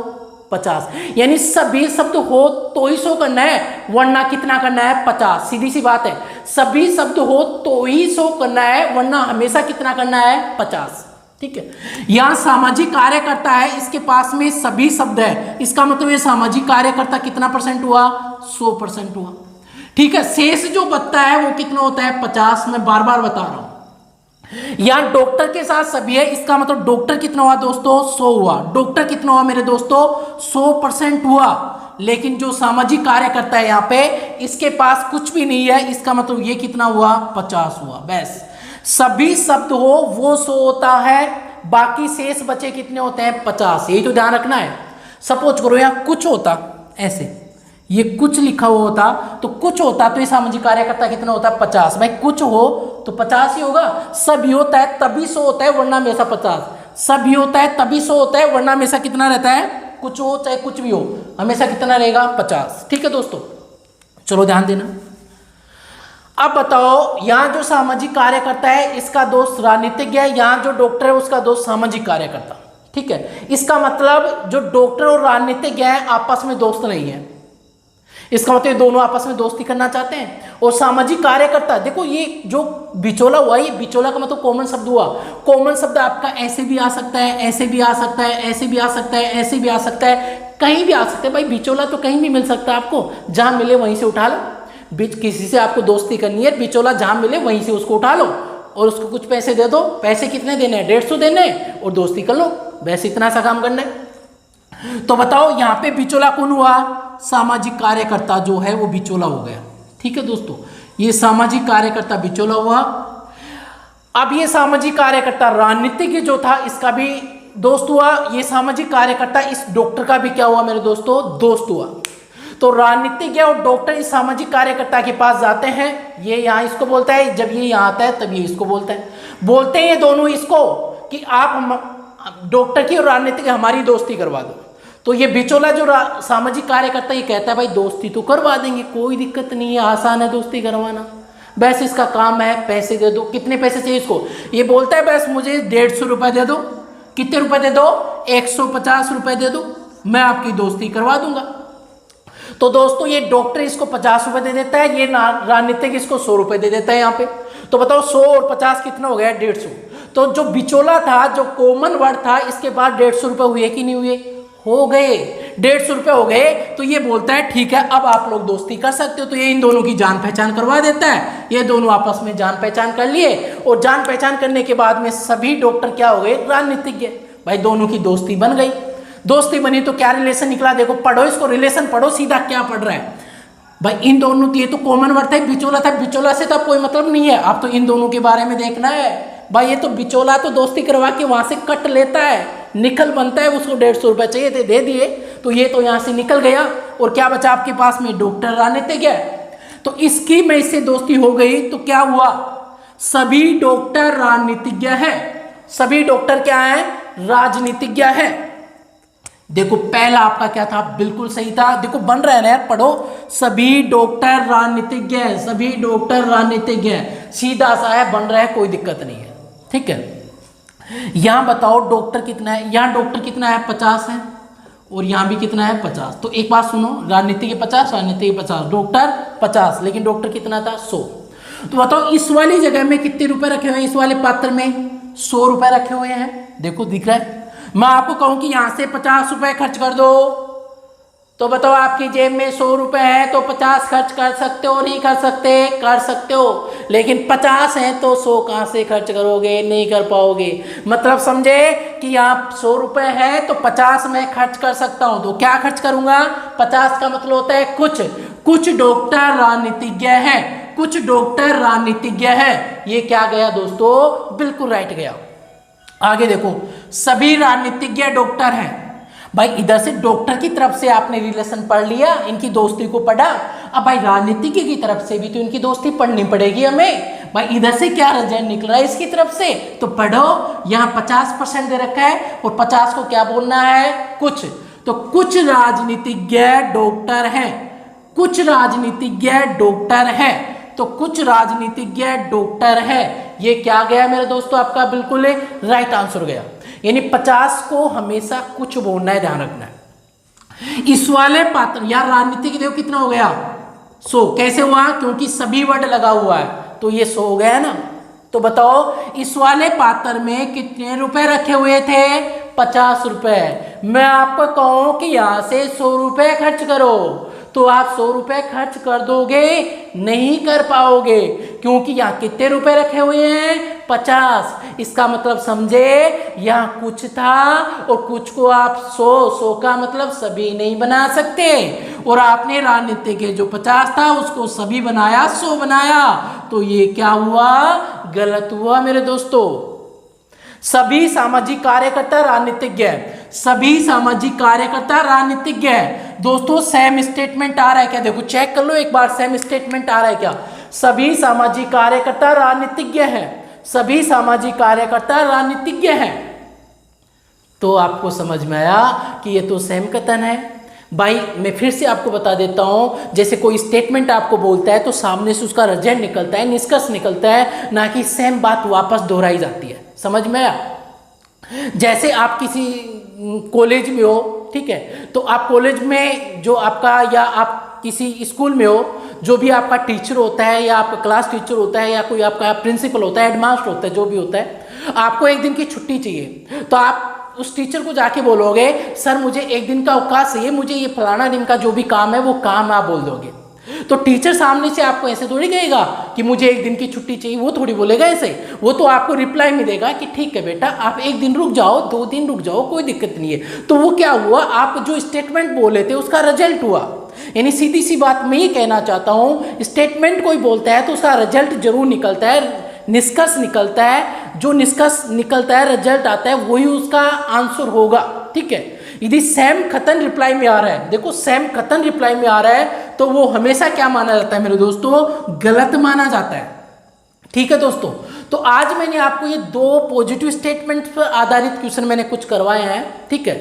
50। यानी सभी शब्द हो तो ही 100 करना है, वरना कितना करना है, 50। सीधी सी बात है, सभी शब्द हो तो ही 100 करना है, वरना हमेशा कितना करना है, 50, ठीक है। यहां सामाजिक कार्यकर्ता है, इसके पास में सभी शब्द है, इसका मतलब ये सामाजिक कार्यकर्ता कितना % हुआ, 100% हुआ, ठीक है। शेष जो बचता है वो कितना होता है, 50। मैं बार बार बता रहा हूं, यहां डॉक्टर के साथ सभी है, इसका मतलब डॉक्टर कितना हुआ दोस्तों, 100 हुआ। डॉक्टर कितना हुआ मेरे दोस्तों, 100% हुआ। लेकिन जो सामाजिक कार्यकर्ता है यहाँ पे, इसके पास कुछ भी नहीं है, इसका मतलब ये कितना हुआ, 50 हुआ। बस सभी शब्द हो वो 100 होता है, बाकी शेष बचे कितने होते हैं, 50। यही तो ध्यान रखना है। सपोज करो यहाँ कुछ होता, ऐसे ये कुछ लिखा हुआ होता, तो कुछ होता तो ये सामाजिक कार्यकर्ता कितना होता है, 50। भाई कुछ हो तो 50 ही होगा। सब ही होता है तभी 100 होता है, वरना हमेशा 50। सब ही होता है तभी 100 होता है, वरना हमेशा कितना रहता है, कुछ हो चाहे कुछ भी हो, हमेशा कितना रहेगा, 50। ठीक है दोस्तों, चलो ध्यान देना। अब बताओ, यहाँ जो सामाजिक कार्यकर्ता है इसका दोस्त राजनीतिज्ञ है, यहाँ जो डॉक्टर है उसका दोस्त सामाजिक कार्यकर्ता। ठीक है, इसका मतलब जो डॉक्टर और राजनीतिज्ञ है आपस में दोस्त नहीं है, इसका मतलब दोनों आपस में दोस्ती करना चाहते हैं। और सामाजिक कार्यकर्ता, देखो ये जो बिचौला हुआ, ये बिचौला का मतलब कॉमन शब्द हुआ। कॉमन शब्द आपका ऐसे भी आ सकता है, ऐसे भी आ सकता है, ऐसे भी आ सकता है, ऐसे भी आ सकता है, कहीं भी आ सकता है। भाई बिचौला तो कहीं भी मिल सकता है, आपको जहां मिले वहीं से उठा लो। बीच किसी से आपको दोस्ती करनी है, बिचौला जहां मिले वहीं से उसको उठा लो और उसको कुछ पैसे दे दो। पैसे कितने देने हैं, 150 देने हैं, और दोस्ती कर लो, बस इतना सा काम करना है। तो बताओ यहाँ पे बिचौला कौन हुआ, सामाजिक कार्यकर्ता जो है वो बिचौला हो गया। ठीक है दोस्तों, ये सामाजिक कार्यकर्ता बिचौला हुआ। अब ये सामाजिक कार्यकर्ता राजनीतिज्ञ जो था इसका भी दोस्त हुआ, ये सामाजिक कार्यकर्ता इस डॉक्टर का भी क्या हुआ मेरे दोस्तों, दोस्त हुआ। तो राजनीतिज्ञ और डॉक्टर इस सामाजिक कार्यकर्ता के पास जाते हैं, ये यहाँ इसको बोलता है, जब ये यहाँ आता है तब ये इसको बोलता है। बोलते हैं ये दोनों इसको कि आप डॉक्टर की और राजनीतिज्ञ हमारी दोस्ती करवा दो। तो ये बिचौला जो सामाजिक कार्यकर्ता ये कहता है भाई दोस्ती तो करवा देंगे, कोई दिक्कत नहीं है, आसान है दोस्ती करवाना, बस इसका काम है, पैसे दे दो। कितने पैसे चाहिए इसको, ये बोलता है बस मुझे 150 रुपये दे दो। कितने रुपए दे दो, 150 रुपये दे दो, मैं आपकी दोस्ती करवा दूंगा। तो दोस्तों ये डॉक्टर इसको 50 रुपये दे देता है, ये राजनीतिक इसको 100 रुपये दे देता है यहाँ पे। तो बताओ 100 और 50 कितना हो गया, 150। तो जो बिचौला था, जो कॉमन वर्ड था, इसके बाद 150 रुपये हुए कि नहीं हुए, हो गए, 150 रुपये हो गए। तो ये बोलता है ठीक है अब आप लोग दोस्ती कर सकते हो। तो ये इन दोनों की जान पहचान करवा देता है, ये दोनों आपस में जान पहचान कर लिए, और जान पहचान करने के बाद में सभी डॉक्टर क्या हो गए, राजनीतिज्ञ। भाई दोनों की दोस्ती बन गई। दोस्ती बनी तो क्या रिलेशन निकला, देखो पढ़ो इसको, रिलेशन पढ़ो सीधा क्या पढ़ रहा है भाई। इन दोनों, ये तो कॉमन वर्ड है, बिचौला था, बिचौला से तो कोई मतलब नहीं है, आप तो इन दोनों के बारे में देखना है भाई। ये तो बिचौला तो दोस्ती करवा के वहां से कट लेता है, निकल बनता है, उसको 150 रुपये चाहिए थे, दे दिए, तो ये तो यहाँ से निकल गया। और क्या बचा आपके पास में, डॉक्टर राजनीतिज्ञ। तो इसकी में इससे दोस्ती हो गई, तो क्या हुआ, सभी डॉक्टर राजनीतिज्ञ है, सभी डॉक्टर क्या है, राजनीतिज्ञ है। देखो पहला आपका क्या था, बिल्कुल सही था, देखो बन रहा है ना यार, पढ़ो, सभी डॉक्टर राजनीतिज्ञ, सभी डॉक्टर राजनीतिज्ञ, सीधा सा है, बन रहा है, कोई दिक्कत नहीं है। ठीक है, यहां बताओ डॉक्टर कितना है, यहां डॉक्टर कितना है, 50 है, और यहां भी कितना है, 50। तो एक बात सुनो, राजनीतिज्ञ 50, राजनीतिज्ञ 50, डॉक्टर 50, लेकिन डॉक्टर कितना था, 100। तो बताओ इस वाली जगह में कितने रुपए रखे हुए हैं, इस वाले पात्र में 100 रुपए रखे हुए हैं, देखो दिख रहा है। मैं आपको कहूं कि यहां से 50 रुपए खर्च कर दो, तो बताओ आपकी जेब में 100 रुपए है तो 50 खर्च कर सकते हो, नहीं कर सकते, कर सकते हो, लेकिन 50 है तो 100 कहां से खर्च करोगे, नहीं कर पाओगे। मतलब समझे कि आप 100 रुपए है तो 50 मैं खर्च कर सकता हूं, तो क्या खर्च करूंगा, 50 का मतलब होता है कुछ डॉक्टर राजनीतिज्ञ है, कुछ डॉक्टर राजनीतिज्ञ है। ये क्या गया दोस्तों, बिल्कुल राइट गया। आगे देखो, सभी राजनीतिज्ञ डॉक्टर हैं। भाई इधर से डॉक्टर की तरफ से आपने रिलेशन पढ़ लिया, इनकी दोस्ती को पढ़ा, अब भाई राजनीतिज्ञ की तरफ से भी तो इनकी दोस्ती पढ़नी पड़ेगी हमें। भाई इधर से क्या रिजल्ट निकल रहा है इसकी तरफ से, तो पढ़ो, यहाँ 50% दे रखा है और 50 को क्या बोलना है, कुछ। तो कुछ राजनीतिज्ञ डॉक्टर हैं, कुछ राजनीतिज्ञ डॉक्टर हैं, तो कुछ राजनीतिज्ञ डॉक्टर है। ये क्या गया मेरे दोस्तों, आपका बिल्कुल राइट आंसर गया। यानी 50 को हमेशा कुछ बोलना है, ध्यान रखना है। इस वाले पात्र यार राजनीतिज्ञ देखो कितना हो गया, 100। कैसे हुआ, क्योंकि सभी वर्ड लगा हुआ है, तो ये 100 हो गया ना। तो बताओ इस वाले पात्र में कितने रुपए रखे हुए थे, 50 रुपए। मैं आपको कहूं कि यहां से 100 रुपए खर्च करो, तो आप 100 रुपए खर्च कर दोगे, नहीं कर पाओगे, क्योंकि यहाँ कितने रुपए रखे हुए हैं, 50। इसका मतलब समझे, यहाँ कुछ था और कुछ को आप 100 का मतलब सभी नहीं बना सकते, और आपने राजनीति के जो 50 था उसको सभी बनाया, 100 बनाया, तो ये क्या हुआ, गलत हुआ मेरे दोस्तों। सभी सामाजिक कार्यकर्ता राजनीतिज्ञ, सभी सामाजिक कार्यकर्ता राजनीतिज्ञ है। दोस्तों सेम स्टेटमेंट आ रहा है क्या, देखो चेक कर लो एक बार, सेम स्टेटमेंट आ रहा है क्या। सभी सामाजिक कार्यकर्ता राजनीतिज्ञ हैं, सभी सामाजिक कार्यकर्ता राजनीतिज्ञ हैं। तो आपको समझ में आया कि ये तो सेम कथन है। भाई मैं फिर से आपको बता देता हूं, जैसे कोई स्टेटमेंट आपको बोलता है तो सामने से उसका रिजल्ट निकलता है, निष्कर्ष निकलता है, ना कि सेम बात वापस दोहराई जाती है। समझ में आया? जैसे आप किसी कॉलेज में हो, ठीक है, तो आप कॉलेज में जो आपका, या आप किसी स्कूल में हो, जो भी आपका टीचर होता है या आपका क्लास टीचर होता है या कोई आपका प्रिंसिपल होता है, हेडमास्टर होता है, जो भी होता है, आपको एक दिन की छुट्टी चाहिए, तो आप उस टीचर को जाके बोलोगे सर मुझे एक दिन का अवकाश चाहिए, मुझे ये फलाना दिन का जो भी काम है वो काम आप बोल दोगे। तो टीचर सामने से आपको ऐसे थोड़ी कहेगा कि मुझे एक दिन की छुट्टी चाहिए, वो थोड़ी बोलेगा ऐसे। वो तो आपको रिप्लाई में देगा कि ठीक है बेटा आप एक दिन रुक जाओ, 2 दिन रुक जाओ, कोई दिक्कत नहीं है। तो वो क्या हुआ, आप जो स्टेटमेंट बोले थे उसका रिजल्ट हुआ। यानी सीधी सी बात मैं ये कहना चाहता हूँ, स्टेटमेंट कोई बोलता है तो उसका रिजल्ट जरूर निकलता है, निष्कर्ष निकलता है। जो निष्कर्ष निकलता है, रिजल्ट आता है, वही उसका आंसर होगा। ठीक है, यदि सेम कथन रिप्लाई में आ रहा है, देखो सेम कथन रिप्लाई में आ रहा है तो वो हमेशा क्या माना जाता है मेरे दोस्तों, गलत माना जाता है। ठीक है दोस्तों, तो आज मैंने आपको ये 2 पॉजिटिव स्टेटमेंट पर आधारित क्वेश्चन मैंने कुछ करवाए हैं। ठीक है,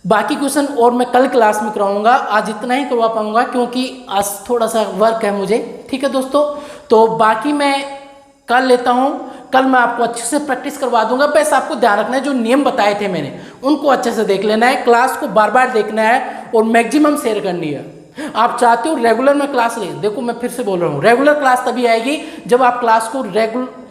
बाकी क्वेश्चन और मैं कल क्लास में कराऊंगा, आज इतना ही करवा पाऊंगा क्योंकि आज थोड़ा सा वर्क है मुझे। ठीक है दोस्तों, तो बाकी मैं कल लेता हूं, कल मैं आपको अच्छे से प्रैक्टिस करवा दूंगा। बस आपको ध्यान रखना है, जो नियम बताए थे मैंने उनको अच्छे से देख लेना है, क्लास को बार बार देखना है और मैक्सिमम शेयर करनी है। आप चाहते हो रेगुलर में क्लास ले, देखो मैं फिर से बोल रहा हूँ, रेगुलर क्लास तभी आएगी जब आप क्लास को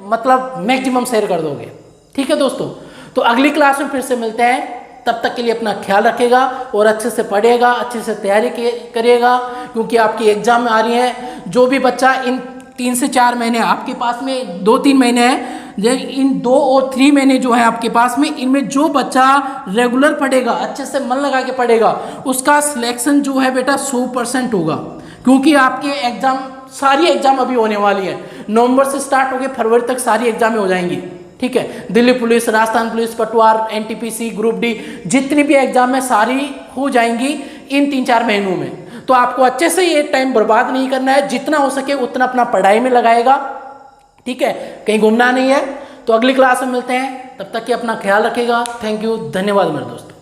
मतलब मैक्सिमम शेयर कर दोगे। ठीक है दोस्तों, तो अगली क्लास में फिर से मिलते हैं। तब तक के लिए अपना ख्याल रखेगा और अच्छे से पढ़ेगा, अच्छे से तैयारी करिएगा, क्योंकि आपकी एग्जाम में आ रही है। जो भी बच्चा इन 3 से 4 महीने आपके पास में 2-3 महीने हैं, इन 2 और 3 महीने जो है आपके पास में, इनमें जो बच्चा रेगुलर पढ़ेगा, अच्छे से मन लगा के पढ़ेगा, उसका सिलेक्शन जो है बेटा 100% होगा। क्योंकि आपके एग्जाम, सारी एग्जाम अभी होने वाली है, नवंबर से स्टार्ट होकर फरवरी तक सारी एग्जामें हो जाएंगी। ठीक है, दिल्ली पुलिस, राजस्थान पुलिस, पटवार, एनटीपीसी, ग्रुप डी, जितनी भी एग्जाम है सारी हो जाएंगी इन 3-4 महीनों में। तो आपको अच्छे से ये टाइम बर्बाद नहीं करना है, जितना हो सके उतना अपना पढ़ाई में लगाएगा। ठीक है, कहीं घूमना नहीं है। तो अगली क्लास में मिलते हैं, तब तक कि अपना ख्याल रखेगा। थैंक यू, धन्यवाद मेरे दोस्तों।